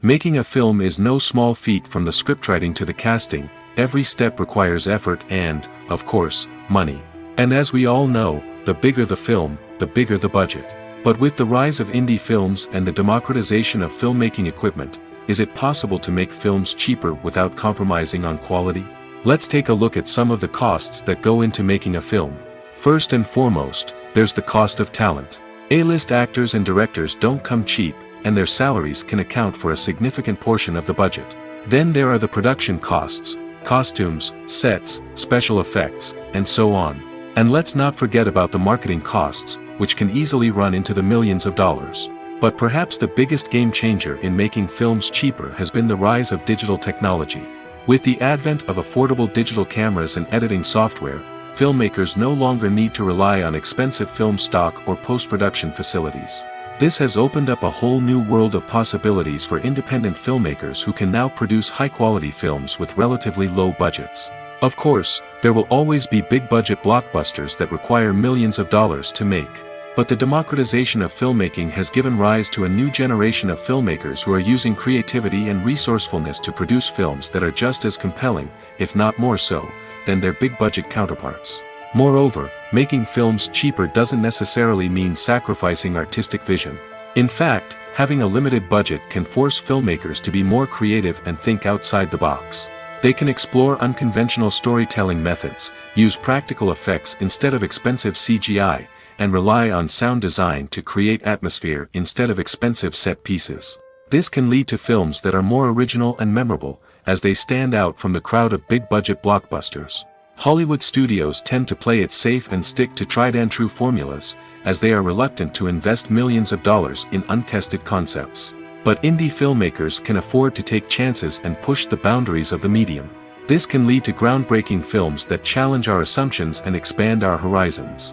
Making a film is no small feat. From the scriptwriting to the casting, every step requires effort and, of course, money. And as we all know, the bigger the film, the bigger the budget. But with the rise of indie films and the democratization of filmmaking equipment, is it possible to make films cheaper without compromising on quality? Let's take a look at some of the costs that go into making a film. First and foremost, there's the cost of talent. A-list actors and directors don't come cheap, and their salaries can account for a significant portion of the budget. Then there are the production costs, costumes, sets, special effects, and so on. And let's not forget about the marketing costs, which can easily run into the millions of dollars. But perhaps the biggest game changer in making films cheaper has been the rise of digital technology. With the advent of affordable digital cameras and editing software, filmmakers no longer need to rely on expensive film stock or post-production facilities. This has opened up a whole new world of possibilities for independent filmmakers who can now produce high-quality films with relatively low budgets. Of course, there will always be big-budget blockbusters that require millions of dollars to make. But the democratization of filmmaking has given rise to a new generation of filmmakers who are using creativity and resourcefulness to produce films that are just as compelling, if not more so, than their big-budget counterparts. Moreover, making films cheaper doesn't necessarily mean sacrificing artistic vision. In fact, having a limited budget can force filmmakers to be more creative and think outside the box. They can explore unconventional storytelling methods, use practical effects instead of expensive CGI, and rely on sound design to create atmosphere instead of expensive set pieces. This can lead to films that are more original and memorable, as they stand out from the crowd of big-budget blockbusters. Hollywood studios tend to play it safe and stick to tried-and-true formulas, as they are reluctant to invest millions of dollars in untested concepts. But indie filmmakers can afford to take chances and push the boundaries of the medium. This can lead to groundbreaking films that challenge our assumptions and expand our horizons.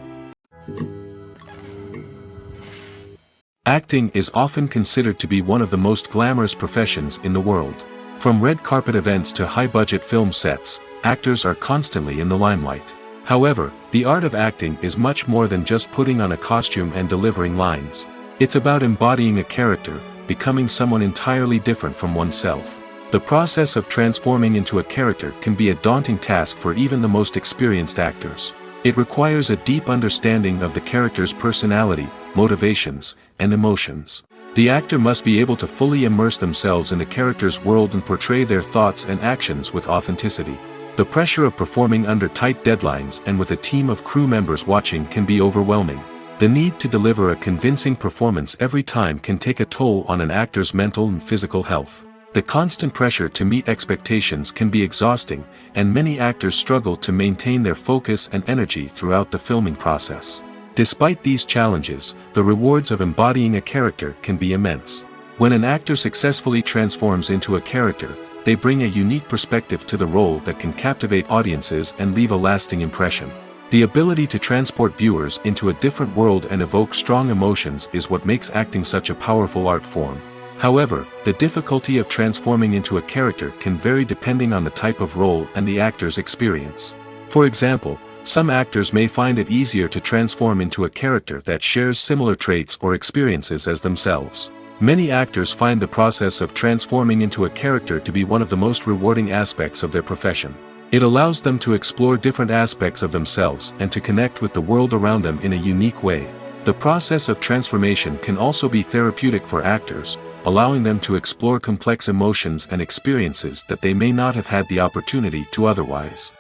Acting is often considered to be one of the most glamorous professions in the world. From red carpet events to high-budget film sets, actors are constantly in the limelight. However, the art of acting is much more than just putting on a costume and delivering lines. It's about embodying a character, becoming someone entirely different from oneself. The process of transforming into a character can be a daunting task for even the most experienced actors. It requires a deep understanding of the character's personality, motivations, and emotions. The actor must be able to fully immerse themselves in the character's world and portray their thoughts and actions with authenticity. The pressure of performing under tight deadlines and with a team of crew members watching can be overwhelming. The need to deliver a convincing performance every time can take a toll on an actor's mental and physical health. The constant pressure to meet expectations can be exhausting, and many actors struggle to maintain their focus and energy throughout the filming process. Despite these challenges, the rewards of embodying a character can be immense. When an actor successfully transforms into a character, they bring a unique perspective to the role that can captivate audiences and leave a lasting impression. The ability to transport viewers into a different world and evoke strong emotions is what makes acting such a powerful art form. However, the difficulty of transforming into a character can vary depending on the type of role and the actor's experience. For example, some actors may find it easier to transform into a character that shares similar traits or experiences as themselves. Many actors find the process of transforming into a character to be one of the most rewarding aspects of their profession. It allows them to explore different aspects of themselves and to connect with the world around them in a unique way. The process of transformation can also be therapeutic for actors, allowing them to explore complex emotions and experiences that they may not have had the opportunity to otherwise.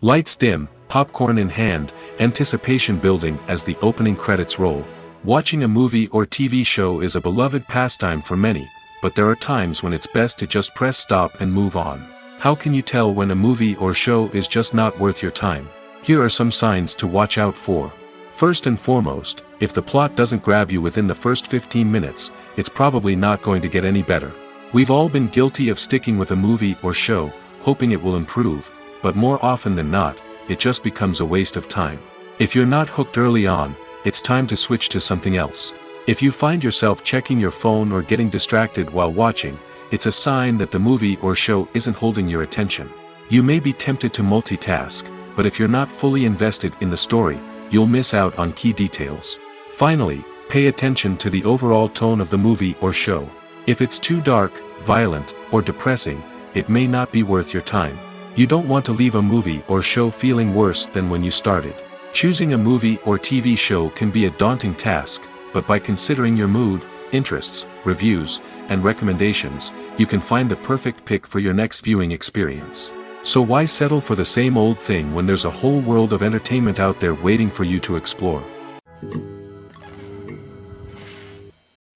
Lights dim, popcorn in hand, anticipation building as the opening credits roll. Watching a movie or TV show is a beloved pastime for many, but there are times when it's best to just press stop and move on. How can you tell when a movie or show is just not worth your time? Here are some signs to watch out for. First and foremost, if the plot doesn't grab you within the first 15 minutes, it's probably not going to get any better. We've all been guilty of sticking with a movie or show, hoping it will improve, but more often than not, it just becomes a waste of time. If you're not hooked early on, it's time to switch to something else. If you find yourself checking your phone or getting distracted while watching, it's a sign that the movie or show isn't holding your attention. You may be tempted to multitask, but if you're not fully invested in the story, you'll miss out on key details. Finally, pay attention to the overall tone of the movie or show. If it's too dark, violent, or depressing, it may not be worth your time. You don't want to leave a movie or show feeling worse than when you started. Choosing a movie or TV show can be a daunting task, but by considering your mood, interests, reviews, and recommendations, you can find the perfect pick for your next viewing experience. So why settle for the same old thing when there's a whole world of entertainment out there waiting for you to explore?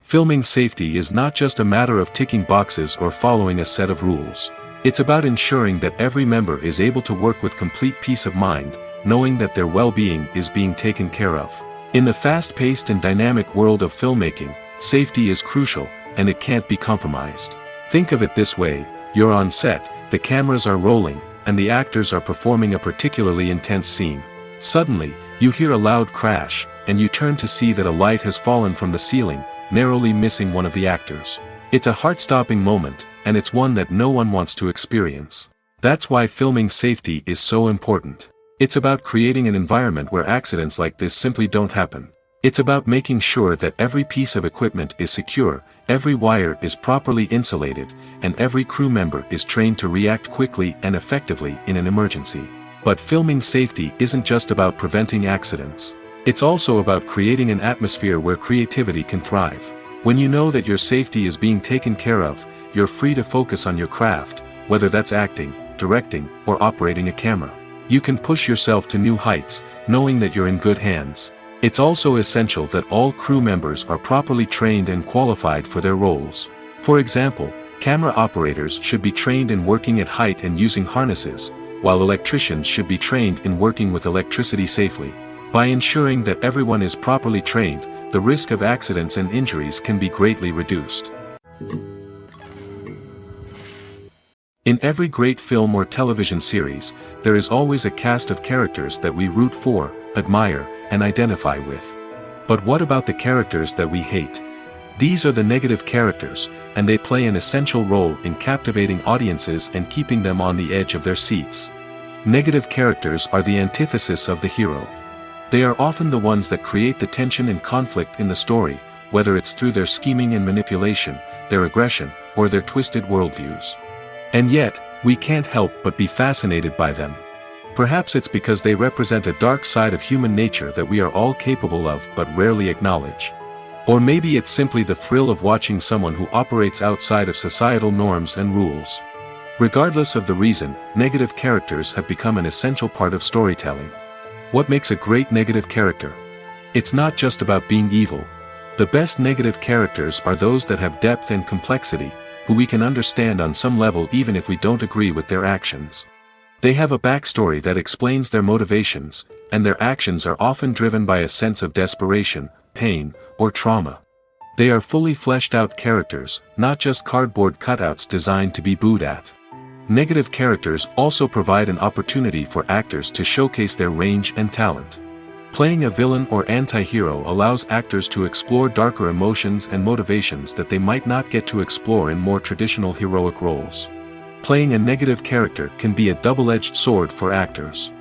Filming safety is not just a matter of ticking boxes or following a set of rules. It's about ensuring that every member is able to work with complete peace of mind, knowing that their well-being is being taken care of. In the fast-paced and dynamic world of filmmaking, safety is crucial, and it can't be compromised. Think of it this way: you're on set, the cameras are rolling, and the actors are performing a particularly intense scene. Suddenly, you hear a loud crash, and you turn to see that a light has fallen from the ceiling, narrowly missing one of the actors. It's a heart-stopping moment, and it's one that no one wants to experience. That's why filming safety is so important. It's about creating an environment where accidents like this simply don't happen. It's about making sure that every piece of equipment is secure, every wire is properly insulated, and every crew member is trained to react quickly and effectively in an emergency. But filming safety isn't just about preventing accidents. It's also about creating an atmosphere where creativity can thrive. When you know that your safety is being taken care of, you're free to focus on your craft, whether that's acting, directing, or operating a camera. You can push yourself to new heights, knowing that you're in good hands. It's also essential that all crew members are properly trained and qualified for their roles. For example, Camera operators should be trained in working at height and using harnesses, while electricians should be trained in working with electricity safely. By ensuring that everyone is properly trained, the risk of accidents and injuries can be greatly reduced. In every great film or television series, there is always a cast of characters that we root for, admire, and identify with. But what about the characters that we hate? These are the negative characters, and they play an essential role in captivating audiences and keeping them on the edge of their seats. Negative characters are the antithesis of the hero. They are often the ones that create the tension and conflict in the story, whether it's through their scheming and manipulation, their aggression, or their twisted worldviews. And yet, we can't help but be fascinated by them. Perhaps it's because they represent a dark side of human nature that we are all capable of but rarely acknowledge. Or maybe it's simply the thrill of watching someone who operates outside of societal norms and rules. Regardless of the reason, negative characters have become an essential part of storytelling. What makes a great negative character? It's not just about being evil. The best negative characters are those that have depth and complexity, who we can understand on some level even if we don't agree with their actions. They have a backstory that explains their motivations, and their actions are often driven by a sense of desperation, pain, or trauma. They are fully fleshed out characters, not just cardboard cutouts designed to be booed at. Negative characters also provide an opportunity for actors to showcase their range and talent. Playing a villain or anti-hero allows actors to explore darker emotions and motivations that they might not get to explore in more traditional heroic roles. Playing a negative character can be a double-edged sword for actors.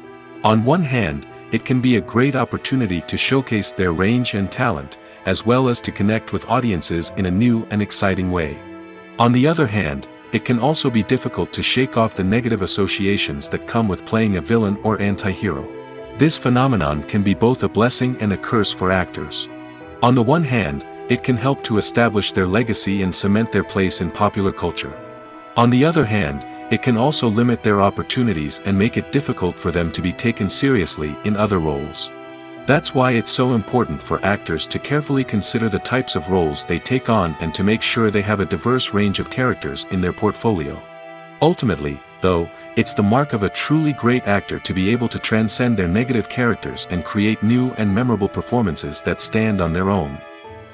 On one hand, it can be a great opportunity to showcase their range and talent, as well as to connect with audiences in a new and exciting way. On the other hand, it can also be difficult to shake off the negative associations that come with playing a villain or anti-hero. This phenomenon can be both a blessing and a curse for actors. On the one hand, it can help to establish their legacy and cement their place in popular culture. On the other hand, it can also limit their opportunities and make it difficult for them to be taken seriously in other roles. That's why it's so important for actors to carefully consider the types of roles they take on and to make sure they have a diverse range of characters in their portfolio. Ultimately, though, it's the mark of a truly great actor to be able to transcend their negative characters and create new and memorable performances that stand on their own.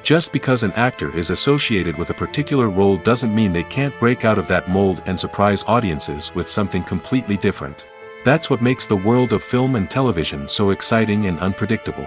Just because an actor is associated with a particular role doesn't mean they can't break out of that mold and surprise audiences with something completely different. That's what makes the world of film and television so exciting and unpredictable.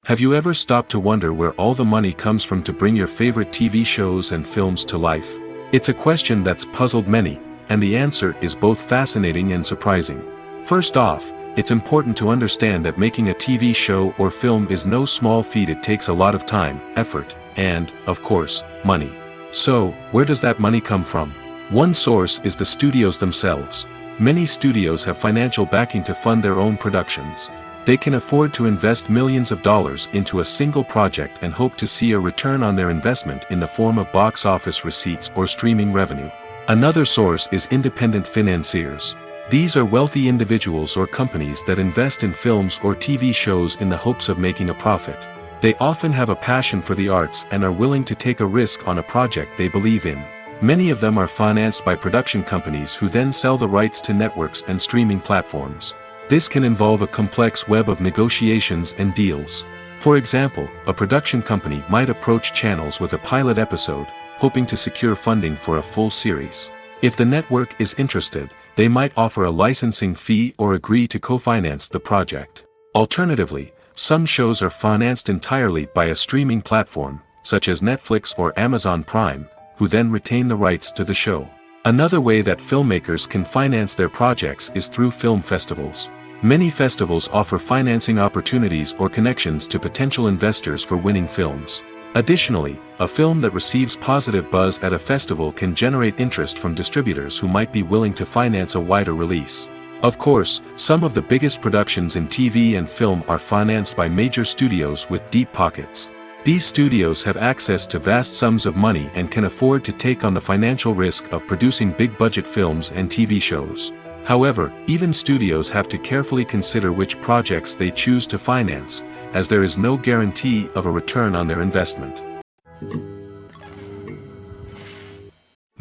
Have you ever stopped to wonder where all the money comes from to bring your favorite TV shows and films to life? It's a question that's puzzled many, and the answer is both fascinating and surprising. First off, it's important to understand that making a TV show or film is no small feat. It takes a lot of time, effort, and, of course, money. So, where does that money come from? One source is the studios themselves. Many studios have financial backing to fund their own productions. They can afford to invest millions of dollars into a single project and hope to see a return on their investment in the form of box office receipts or streaming revenue. Another source is independent financiers. These are wealthy individuals or companies that invest in films or TV shows in the hopes of making a profit. They often have a passion for the arts and are willing to take a risk on a project they believe in. Many of them are financed by production companies who then sell the rights to networks and streaming platforms. This can involve a complex web of negotiations and deals. For example, a production company might approach channels with a pilot episode, hoping to secure funding for a full series. If the network is interested, they might offer a licensing fee or agree to co-finance the project. Alternatively, some shows are financed entirely by a streaming platform, such as Netflix or Amazon Prime, who then retain the rights to the show. Another way that filmmakers can finance their projects is through film festivals. Many festivals offer financing opportunities or connections to potential investors for winning films. Additionally, a film that receives positive buzz at a festival can generate interest from distributors who might be willing to finance a wider release. Of course, some of the biggest productions in TV and film are financed by major studios with deep pockets. These studios have access to vast sums of money and can afford to take on the financial risk of producing big-budget films and TV shows. However, even studios have to carefully consider which projects they choose to finance, as there is no guarantee of a return on their investment.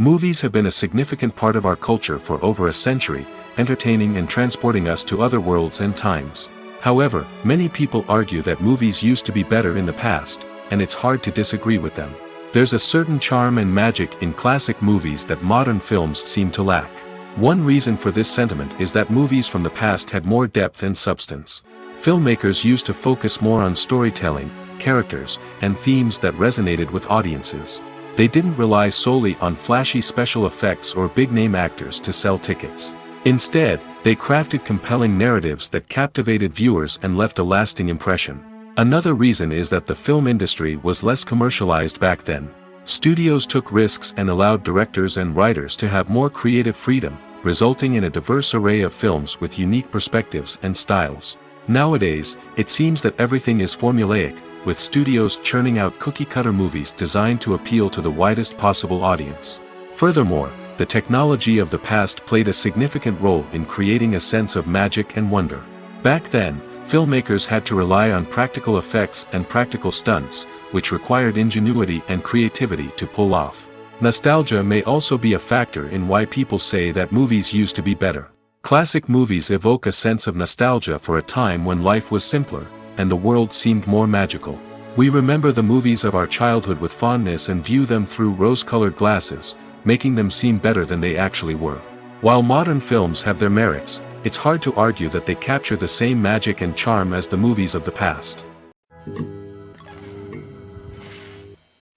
Movies have been a significant part of our culture for over a century, entertaining and transporting us to other worlds and times. However, many people argue that movies used to be better in the past, and it's hard to disagree with them. There's a certain charm and magic in classic movies that modern films seem to lack. One reason for this sentiment is that movies from the past had more depth and substance. Filmmakers used to focus more on storytelling, characters, and themes that resonated with audiences. They didn't rely solely on flashy special effects or big-name actors to sell tickets. Instead, they crafted compelling narratives that captivated viewers and left a lasting impression. Another reason is that the film industry was less commercialized back then. Studios took risks and allowed directors and writers to have more creative freedom, resulting in a diverse array of films with unique perspectives and styles. Nowadays, it seems that everything is formulaic, with studios churning out cookie-cutter movies designed to appeal to the widest possible audience. Furthermore, the technology of the past played a significant role in creating a sense of magic and wonder. Back then, filmmakers had to rely on practical effects and practical stunts, which required ingenuity and creativity to pull off. Nostalgia may also be a factor in why people say that movies used to be better. Classic movies evoke a sense of nostalgia for a time when life was simpler, and the world seemed more magical. We remember the movies of our childhood with fondness and view them through rose-colored glasses, making them seem better than they actually were. While modern films have their merits, it's hard to argue that they capture the same magic and charm as the movies of the past.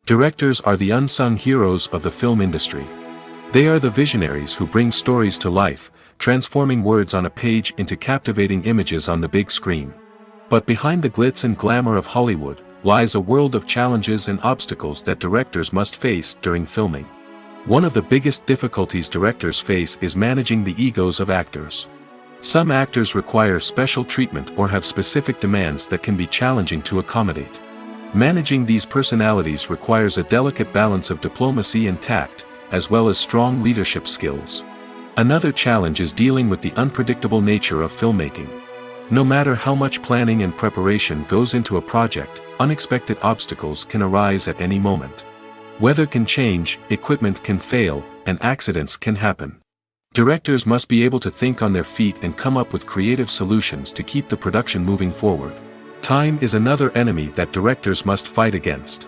Directors are the unsung heroes of the film industry. They are the visionaries who bring stories to life, transforming words on a page into captivating images on the big screen. But behind the glitz and glamour of Hollywood, lies a world of challenges and obstacles that directors must face during filming. One of the biggest difficulties directors face is managing the egos of actors. Some actors require special treatment or have specific demands that can be challenging to accommodate. Managing these personalities requires a delicate balance of diplomacy and tact, as well as strong leadership skills. Another challenge is dealing with the unpredictable nature of filmmaking. No matter how much planning and preparation goes into a project, unexpected obstacles can arise at any moment. Weather can change, equipment can fail, and accidents can happen. Directors must be able to think on their feet and come up with creative solutions to keep the production moving forward. Time is another enemy that directors must fight against.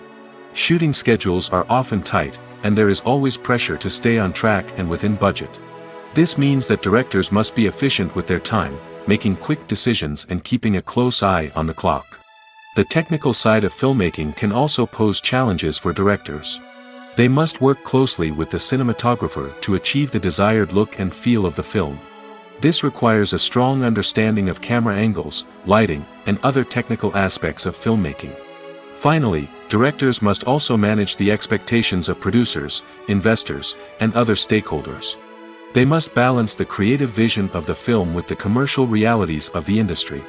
Shooting schedules are often tight, and there is always pressure to stay on track and within budget. This means that directors must be efficient with their time, making quick decisions and keeping a close eye on the clock. The technical side of filmmaking can also pose challenges for directors. They must work closely with the cinematographer to achieve the desired look and feel of the film. This requires a strong understanding of camera angles, lighting, and other technical aspects of filmmaking. Finally, directors must also manage the expectations of producers, investors, and other stakeholders. They must balance the creative vision of the film with the commercial realities of the industry.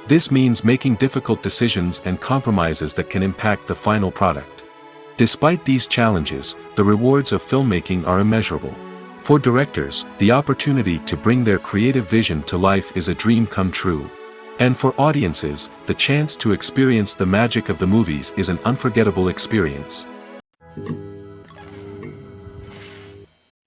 This means making difficult decisions and compromises that can impact the final product. Despite these challenges, the rewards of filmmaking are immeasurable. For directors, the opportunity to bring their creative vision to life is a dream come true. And for audiences, the chance to experience the magic of the movies is an unforgettable experience.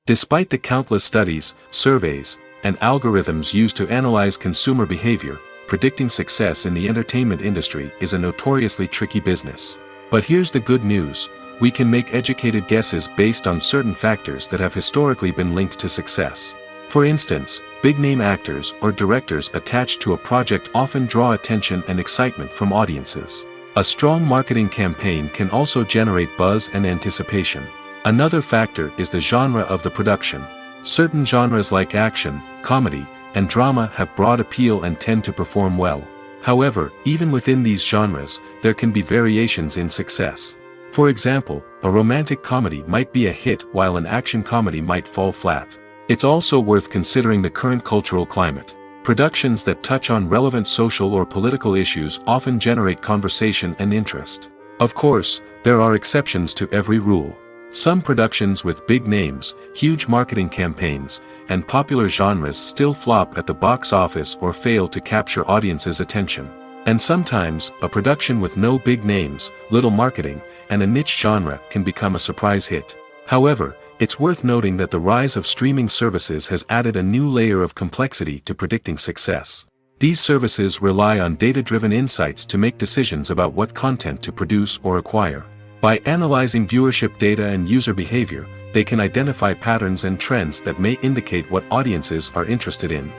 Despite the countless studies, surveys, and algorithms used to analyze consumer behavior, predicting success in the entertainment industry is a notoriously tricky business. But here's the good news: we can make educated guesses based on certain factors that have historically been linked to success. For instance, big-name actors or directors attached to a project often draw attention and excitement from audiences. A strong marketing campaign can also generate buzz and anticipation. Another factor is the genre of the production. Certain genres like action, comedy, and drama have broad appeal and tend to perform well. However, even within these genres, there can be variations in success. For example, a romantic comedy might be a hit while an action comedy might fall flat. It's also worth considering the current cultural climate. Productions that touch on relevant social or political issues often generate conversation and interest. Of course, there are exceptions to every rule. Some productions with big names, huge marketing campaigns, and popular genres still flop at the box office or fail to capture audiences' attention. And sometimes, a production with no big names, little marketing, and a niche genre can become a surprise hit. However, It's worth noting that the rise of streaming services has added a new layer of complexity to predicting success. These services rely on data-driven insights to make decisions about what content to produce or acquire. By analyzing viewership data and user behavior, they can identify patterns and trends that may indicate what audiences are interested in.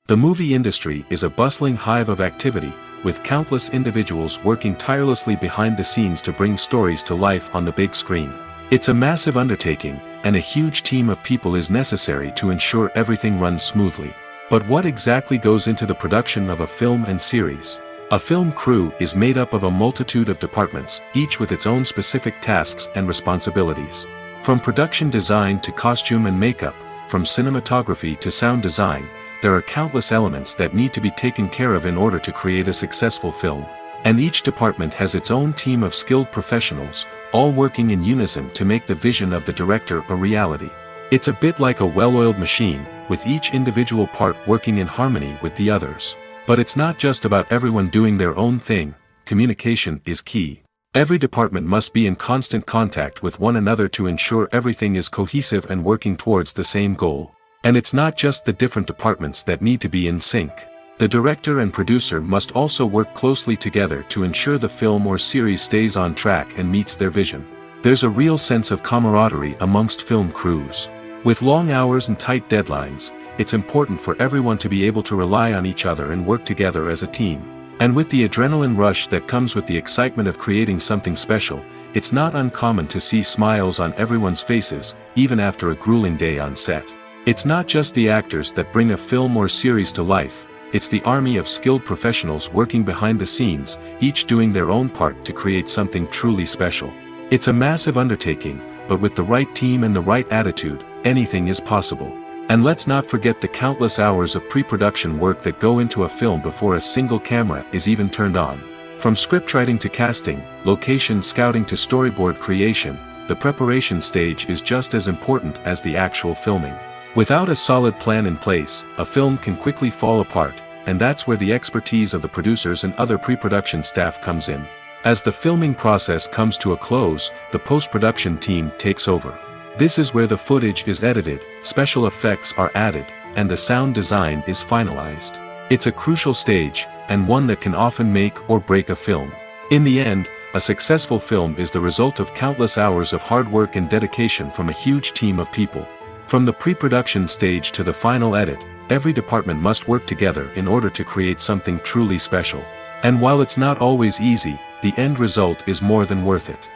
The movie industry is a bustling hive of activity, with countless individuals working tirelessly behind the scenes to bring stories to life on the big screen. It's a massive undertaking, and a huge team of people is necessary to ensure everything runs smoothly. But what exactly goes into the production of a film and series? A film crew is made up of a multitude of departments, each with its own specific tasks and responsibilities. From production design to costume and makeup, from cinematography to sound design, there are countless elements that need to be taken care of in order to create a successful film. And each department has its own team of skilled professionals, all working in unison to make the vision of the director a reality. It's a bit like a well-oiled machine, with each individual part working in harmony with the others. But it's not just about everyone doing their own thing. Communication is key. Every department must be in constant contact with one another to ensure everything is cohesive and working towards the same goal. And it's not just the different departments that need to be in sync. The director and producer must also work closely together to ensure the film or series stays on track and meets their vision. There's a real sense of camaraderie amongst film crews. With long hours and tight deadlines, it's important for everyone to be able to rely on each other and work together as a team. And with the adrenaline rush that comes with the excitement of creating something special, it's not uncommon to see smiles on everyone's faces, even after a grueling day on set. It's not just the actors that bring a film or series to life, it's the army of skilled professionals working behind the scenes, each doing their own part to create something truly special. It's a massive undertaking, but with the right team and the right attitude, anything is possible. And let's not forget the countless hours of pre-production work that go into a film before a single camera is even turned on. From scriptwriting to casting, location scouting to storyboard creation, the preparation stage is just as important as the actual filming. Without a solid plan in place, a film can quickly fall apart, and that's where the expertise of the producers and other pre-production staff comes in. As the filming process comes to a close, the post-production team takes over. This is where the footage is edited, special effects are added, and the sound design is finalized. It's a crucial stage, and one that can often make or break a film. In the end, a successful film is the result of countless hours of hard work and dedication from a huge team of people. From the pre-production stage to the final edit, every department must work together in order to create something truly special. And while it's not always easy, the end result is more than worth it.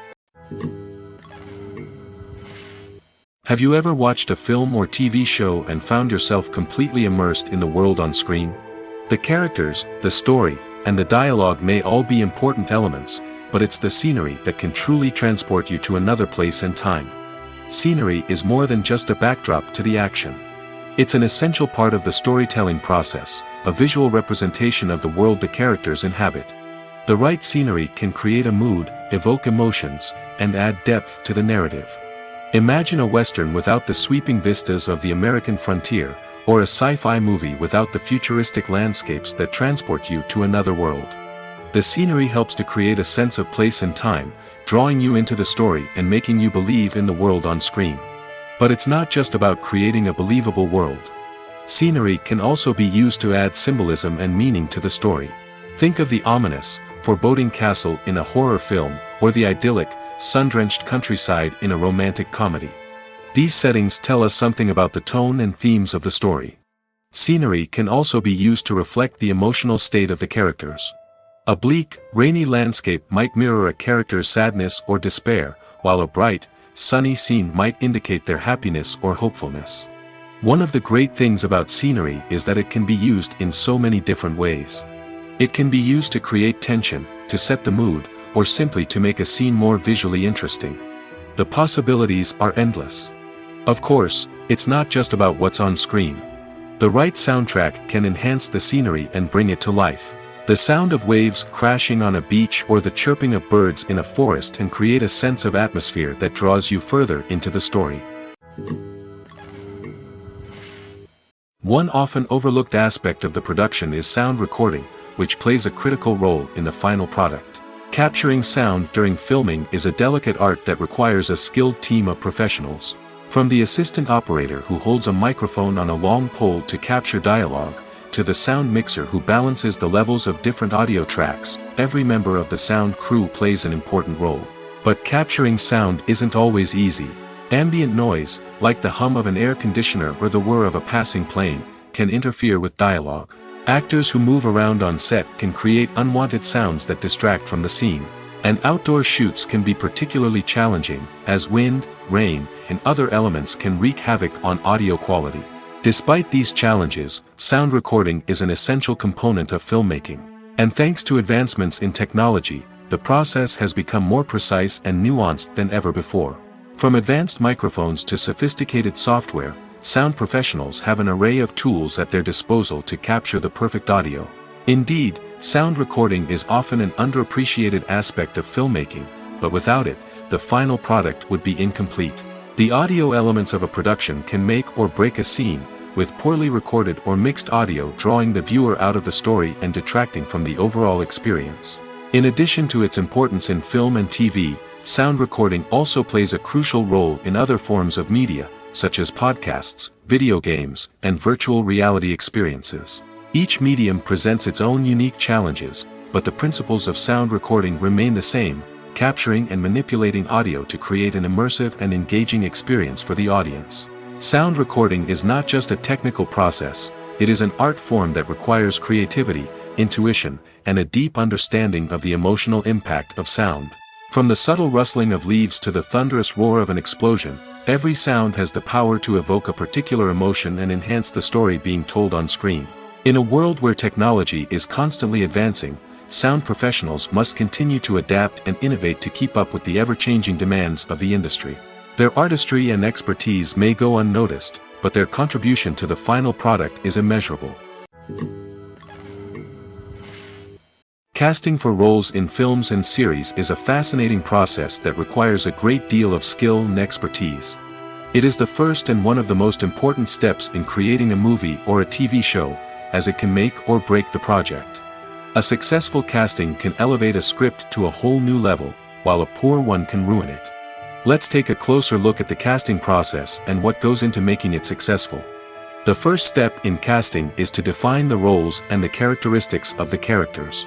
Have you ever watched a film or TV show and found yourself completely immersed in the world on screen? The characters, the story, and the dialogue may all be important elements, but it's the scenery that can truly transport you to another place and time. Scenery is more than just a backdrop to the action. It's an essential part of the storytelling process, a visual representation of the world the characters inhabit. The right scenery can create a mood, evoke emotions, and add depth to the narrative. Imagine a Western without the sweeping vistas of the American frontier, or a sci-fi movie without the futuristic landscapes that transport you to another world. The scenery helps to create a sense of place and time, drawing you into the story and making you believe in the world on screen. But it's not just about creating a believable world. Scenery can also be used to add symbolism and meaning to the story. Think of the ominous, foreboding castle in a horror film, or the idyllic, sun-drenched countryside in a romantic comedy. These settings tell us something about the tone and themes of the story. Scenery can also be used to reflect the emotional state of the characters. A bleak, rainy landscape might mirror a character's sadness or despair, while a bright, sunny scene might indicate their happiness or hopefulness. One of the great things about scenery is that it can be used in so many different ways. It can be used to create tension, to set the mood, or simply to make a scene more visually interesting. The possibilities are endless. Of course, it's not just about what's on screen. The right soundtrack can enhance the scenery and bring it to life. The sound of waves crashing on a beach or the chirping of birds in a forest can create a sense of atmosphere that draws you further into the story. One often overlooked aspect of the production is sound recording, which plays a critical role in the final product. Capturing sound during filming is a delicate art that requires a skilled team of professionals. From the assistant operator who holds a microphone on a long pole to capture dialogue, to the sound mixer who balances the levels of different audio tracks, every member of the sound crew plays an important role. But capturing sound isn't always easy. Ambient noise, like the hum of an air conditioner or the whir of a passing plane, can interfere with dialogue. Actors who move around on set can create unwanted sounds that distract from the scene. And outdoor shoots can be particularly challenging, as wind, rain, and other elements can wreak havoc on audio quality. Despite these challenges, sound recording is an essential component of filmmaking. And thanks to advancements in technology, the process has become more precise and nuanced than ever before. From advanced microphones to sophisticated software, sound professionals have an array of tools at their disposal to capture the perfect audio. Indeed, sound recording is often an underappreciated aspect of filmmaking, but without it, the final product would be incomplete. The audio elements of a production can make or break a scene, with poorly recorded or mixed audio drawing the viewer out of the story and detracting from the overall experience. In addition to its importance in film and TV, sound recording also plays a crucial role in other forms of media, such as podcasts, video games, and virtual reality experiences. Each medium presents its own unique challenges, but the principles of sound recording remain the same, capturing and manipulating audio to create an immersive and engaging experience for the audience. Sound recording is not just a technical process, it is an art form that requires creativity, intuition, and a deep understanding of the emotional impact of sound. From the subtle rustling of leaves to the thunderous roar of an explosion, every sound has the power to evoke a particular emotion and enhance the story being told on screen. In a world where technology is constantly advancing, sound professionals must continue to adapt and innovate to keep up with the ever-changing demands of the industry. Their artistry and expertise may go unnoticed, but their contribution to the final product is immeasurable. Casting for roles in films and series is a fascinating process that requires a great deal of skill and expertise. It is the first and one of the most important steps in creating a movie or a TV show, as it can make or break the project. A successful casting can elevate a script to a whole new level, while a poor one can ruin it. Let's take a closer look at the casting process and what goes into making it successful. The first step in casting is to define the roles and the characteristics of the characters.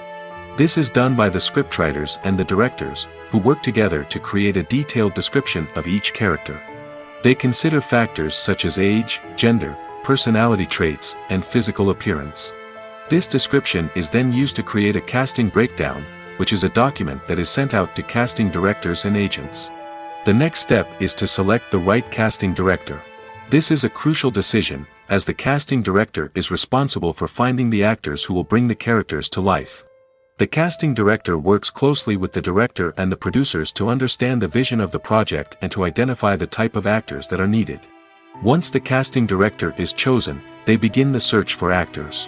This is done by the scriptwriters and the directors, who work together to create a detailed description of each character. They consider factors such as age, gender, personality traits, and physical appearance. This description is then used to create a casting breakdown, which is a document that is sent out to casting directors and agents. The next step is to select the right casting director. This is a crucial decision, as the casting director is responsible for finding the actors who will bring the characters to life. The casting director works closely with the director and the producers to understand the vision of the project and to identify the type of actors that are needed. Once the casting director is chosen, they begin the search for actors.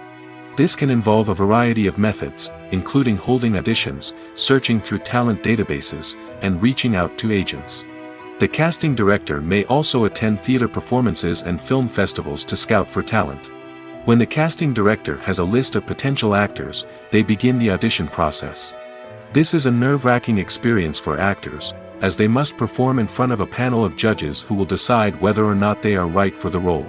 This can involve a variety of methods, including holding auditions, searching through talent databases, and reaching out to agents. The casting director may also attend theater performances and film festivals to scout for talent. When the casting director has a list of potential actors, they begin the audition process. This is a nerve-wracking experience for actors, as they must perform in front of a panel of judges who will decide whether or not they are right for the role.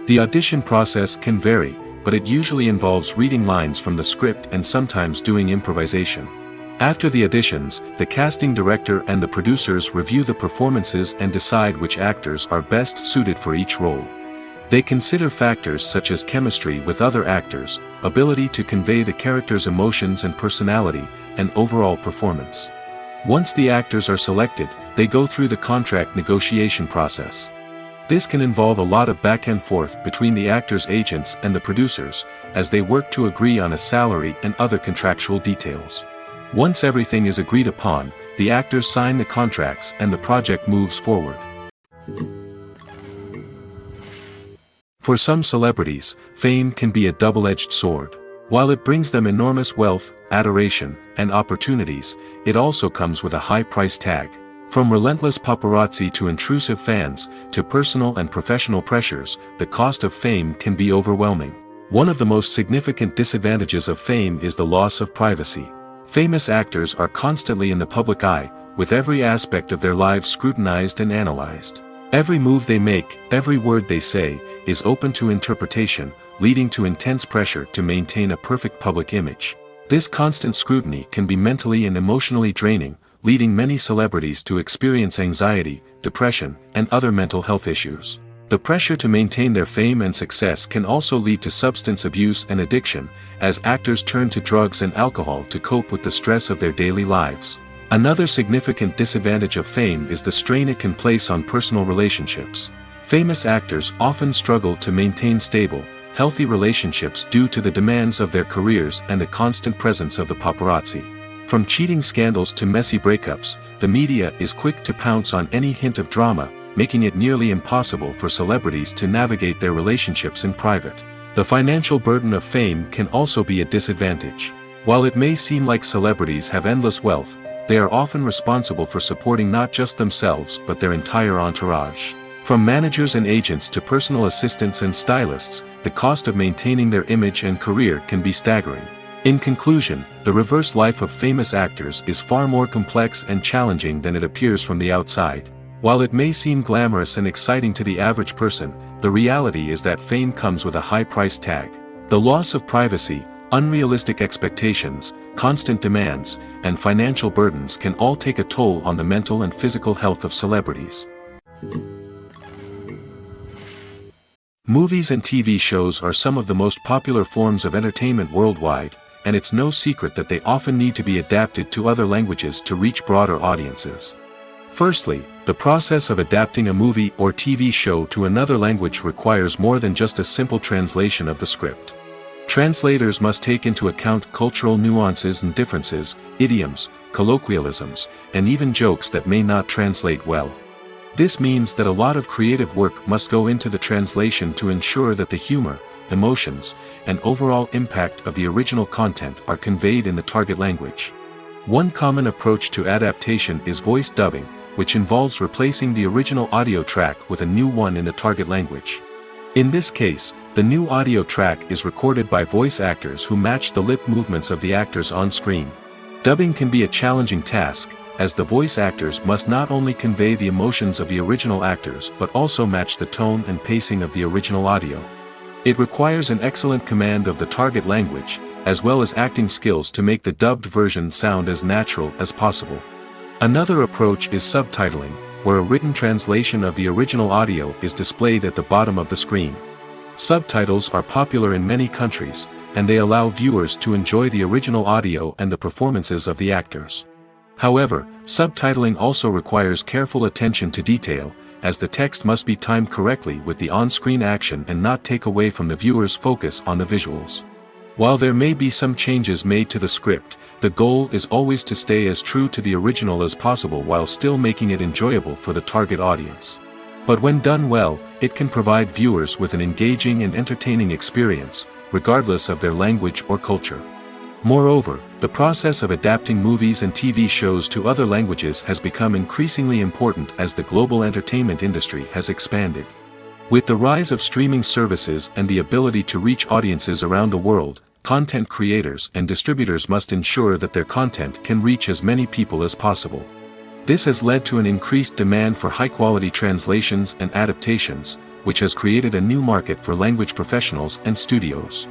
The audition process can vary, but it usually involves reading lines from the script and sometimes doing improvisation. After the auditions, the casting director and the producers review the performances and decide which actors are best suited for each role. They consider factors such as chemistry with other actors, ability to convey the character's emotions and personality, and overall performance. Once the actors are selected, they go through the contract negotiation process. This can involve a lot of back and forth between the actors' agents and the producers, as they work to agree on a salary and other contractual details. Once everything is agreed upon, the actors sign the contracts and the project moves forward. For some celebrities, fame can be a double-edged sword. While it brings them enormous wealth, adoration, and opportunities, it also comes with a high price tag. From relentless paparazzi to intrusive fans, to personal and professional pressures, the cost of fame can be overwhelming. One of the most significant disadvantages of fame is the loss of privacy. Famous actors are constantly in the public eye, with every aspect of their lives scrutinized and analyzed. Every move they make, every word they say, is open to interpretation, leading to intense pressure to maintain a perfect public image. This constant scrutiny can be mentally and emotionally draining, leading many celebrities to experience anxiety, depression, and other mental health issues. The pressure to maintain their fame and success can also lead to substance abuse and addiction, as actors turn to drugs and alcohol to cope with the stress of their daily lives. Another significant disadvantage of fame is the strain it can place on personal relationships. Famous actors often struggle to maintain stable, healthy relationships due to the demands of their careers and the constant presence of the paparazzi. From cheating scandals to messy breakups, the media is quick to pounce on any hint of drama, making it nearly impossible for celebrities to navigate their relationships in private. The financial burden of fame can also be a disadvantage. While it may seem like celebrities have endless wealth, they are often responsible for supporting not just themselves but their entire entourage. From managers and agents to personal assistants and stylists, the cost of maintaining their image and career can be staggering. In conclusion, the reverse life of famous actors is far more complex and challenging than it appears from the outside. While it may seem glamorous and exciting to the average person, the reality is that fame comes with a high price tag. The loss of privacy, unrealistic expectations, constant demands, and financial burdens can all take a toll on the mental and physical health of celebrities. Movies and TV shows are some of the most popular forms of entertainment worldwide, and it's no secret that they often need to be adapted to other languages to reach broader audiences. Firstly, the process of adapting a movie or TV show to another language requires more than just a simple translation of the script. Translators must take into account cultural nuances and differences, idioms, colloquialisms, and even jokes that may not translate well. This means that a lot of creative work must go into the translation to ensure that the humor, emotions, and overall impact of the original content are conveyed in the target language. One common approach to adaptation is voice dubbing, which involves replacing the original audio track with a new one in the target language. In this case, the new audio track is recorded by voice actors who match the lip movements of the actors on screen. Dubbing can be a challenging task, as the voice actors must not only convey the emotions of the original actors but also match the tone and pacing of the original audio. It requires an excellent command of the target language, as well as acting skills to make the dubbed version sound as natural as possible. Another approach is subtitling, where a written translation of the original audio is displayed at the bottom of the screen. Subtitles are popular in many countries, and they allow viewers to enjoy the original audio and the performances of the actors. However, subtitling also requires careful attention to detail, as the text must be timed correctly with the on-screen action and not take away from the viewer's focus on the visuals. While there may be some changes made to the script, the goal is always to stay as true to the original as possible while still making it enjoyable for the target audience. But when done well, it can provide viewers with an engaging and entertaining experience, regardless of their language or culture. Moreover, the process of adapting movies and TV shows to other languages has become increasingly important as the global entertainment industry has expanded. With the rise of streaming services and the ability to reach audiences around the world, content creators and distributors must ensure that their content can reach as many people as possible. This has led to an increased demand for high-quality translations and adaptations, which has created a new market for language professionals and studios.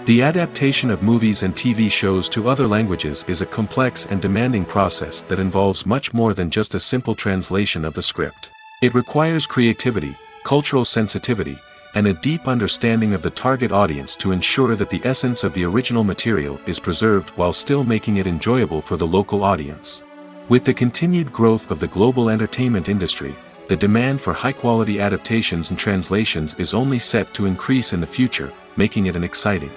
The adaptation of movies and TV shows to other languages is a complex and demanding process that involves much more than just a simple translation of the script. It requires creativity, cultural sensitivity, and a deep understanding of the target audience to ensure that the essence of the original material is preserved while still making it enjoyable for the local audience. With the continued growth of the global entertainment industry, the demand for high-quality adaptations and translations is only set to increase in the future, making it an exciting.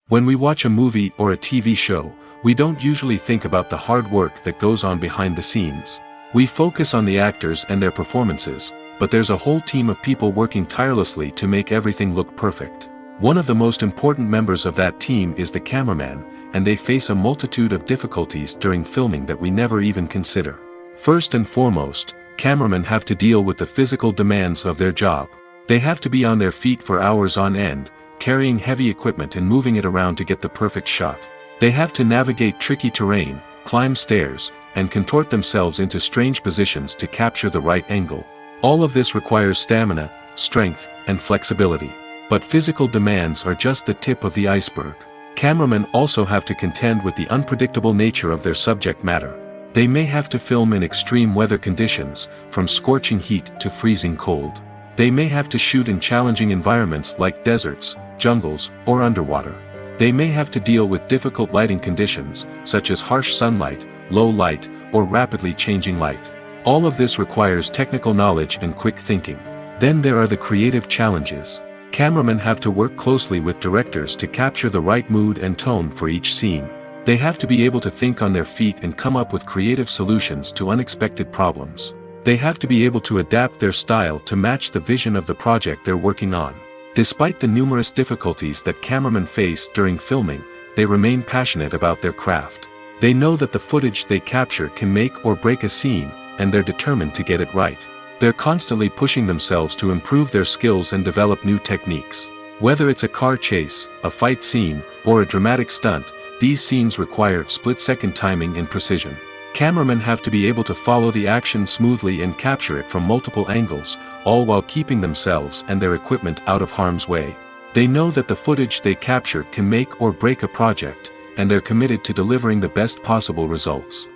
When we watch a movie or a TV show, we don't usually think about the hard work that goes on behind the scenes. We focus on the actors and their performances, but there's a whole team of people working tirelessly to make everything look perfect. One of the most important members of that team is the cameraman, and they face a multitude of difficulties during filming that we never even consider. First and foremost, cameramen have to deal with the physical demands of their job. They have to be on their feet for hours on end, carrying heavy equipment and moving it around to get the perfect shot. They have to navigate tricky terrain, climb stairs, and contort themselves into strange positions to capture the right angle. All of this requires stamina, strength, and flexibility. But physical demands are just the tip of the iceberg. Cameramen also have to contend with the unpredictable nature of their subject matter. They may have to film in extreme weather conditions, from scorching heat to freezing cold. They may have to shoot in challenging environments like deserts, jungles, or underwater. They may have to deal with difficult lighting conditions, such as harsh sunlight, low light, or rapidly changing light. All of this requires technical knowledge and quick thinking. Then there are the creative challenges. Cameramen have to work closely with directors to capture the right mood and tone for each scene. They have to be able to think on their feet and come up with creative solutions to unexpected problems. They have to be able to adapt their style to match the vision of the project they're working on. Despite the numerous difficulties that cameramen face during filming, they remain passionate about their craft. They know that the footage they capture can make or break a scene, and they're determined to get it right. They're constantly pushing themselves to improve their skills and develop new techniques. Whether it's a car chase, a fight scene, or a dramatic stunt, these scenes require split-second timing and precision. Cameramen have to be able to follow the action smoothly and capture it from multiple angles, all while keeping themselves and their equipment out of harm's way. They know that the footage they capture can make or break a project, and they're committed to delivering the best possible results.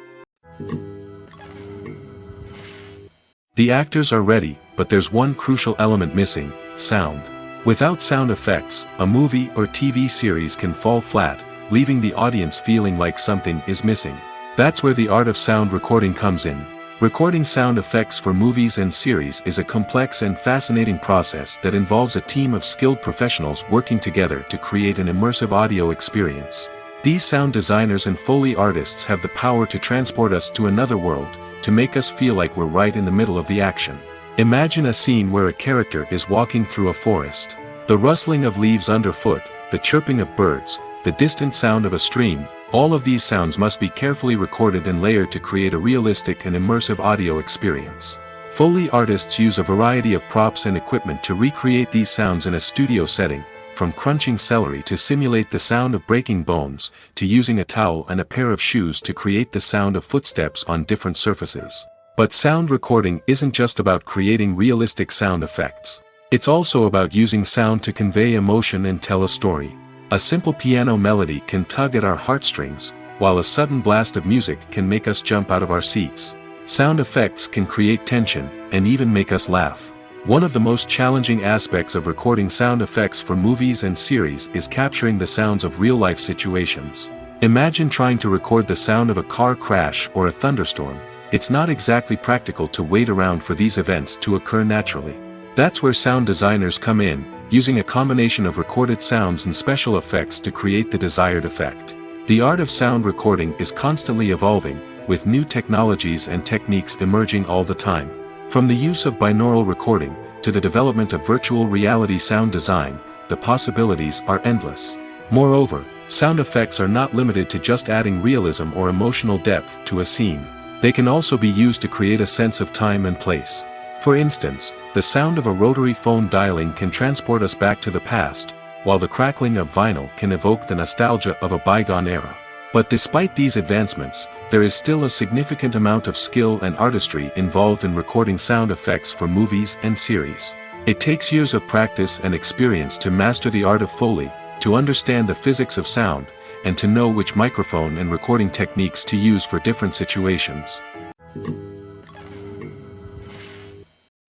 The actors are ready, but there's one crucial element missing: sound. Without sound effects, a movie or TV series can fall flat, leaving the audience feeling like something is missing. That's where the art of sound recording comes in. Recording sound effects for movies and series is a complex and fascinating process that involves a team of skilled professionals working together to create an immersive audio experience. These sound designers and Foley artists have the power to transport us to another world, to make us feel like we're right in the middle of the action. Imagine a scene where a character is walking through a forest. The rustling of leaves underfoot, the chirping of birds, the distant sound of a stream, all of these sounds must be carefully recorded and layered to create a realistic and immersive audio experience. Foley artists use a variety of props and equipment to recreate these sounds in a studio setting, from crunching celery to simulate the sound of breaking bones, to using a towel and a pair of shoes to create the sound of footsteps on different surfaces. But sound recording isn't just about creating realistic sound effects. It's also about using sound to convey emotion and tell a story. A simple piano melody can tug at our heartstrings, while a sudden blast of music can make us jump out of our seats. Sound effects can create tension, and even make us laugh. One of the most challenging aspects of recording sound effects for movies and series is capturing the sounds of real-life situations. Imagine trying to record the sound of a car crash or a thunderstorm. It's not exactly practical to wait around for these events to occur naturally. That's where sound designers come in, using a combination of recorded sounds and special effects to create the desired effect. The art of sound recording is constantly evolving, with new technologies and techniques emerging all the time. From the use of binaural recording, to the development of virtual reality sound design, the possibilities are endless. Moreover, sound effects are not limited to just adding realism or emotional depth to a scene. They can also be used to create a sense of time and place. For instance, the sound of a rotary phone dialing can transport us back to the past, while the crackling of vinyl can evoke the nostalgia of a bygone era. But despite these advancements, there is still a significant amount of skill and artistry involved in recording sound effects for movies and series. It takes years of practice and experience to master the art of Foley, to understand the physics of sound, and to know which microphone and recording techniques to use for different situations.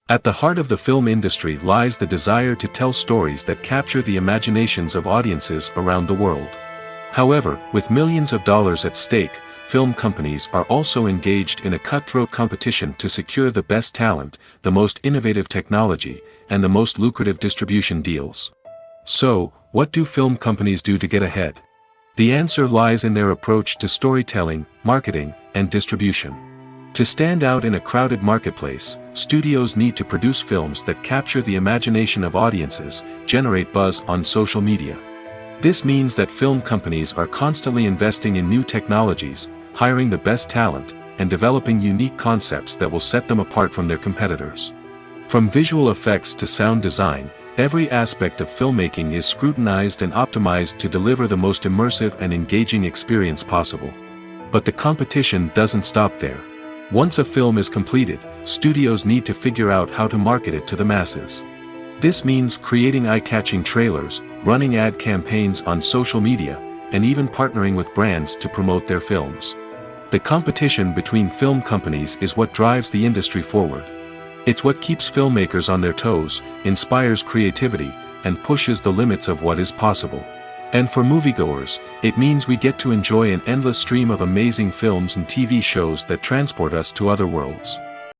At the heart of the film industry lies the desire to tell stories that capture the imaginations of audiences around the world. However, with millions of dollars at stake, film companies are also engaged in a cutthroat competition to secure the best talent, the most innovative technology, and the most lucrative distribution deals. So, what do film companies do to get ahead? The answer lies in their approach to storytelling, marketing, and distribution. To stand out in a crowded marketplace, studios need to produce films that capture the imagination of audiences, generate buzz on social media. This means that film companies are constantly investing in new technologies, hiring the best talent, and developing unique concepts that will set them apart from their competitors. From visual effects to sound design, Every aspect of filmmaking is scrutinized and optimized to deliver the most immersive and engaging experience possible. But the competition doesn't stop there. Once a film is completed, studios need to figure out how to market it to the masses. This means creating eye-catching trailers, running ad campaigns on social media, and even partnering with brands to promote their films. The competition between film companies is what drives the industry forward. It's what keeps filmmakers on their toes, inspires creativity, and pushes the limits of what is possible. And for moviegoers, it means we get to enjoy an endless stream of amazing films and TV shows that transport us to other worlds.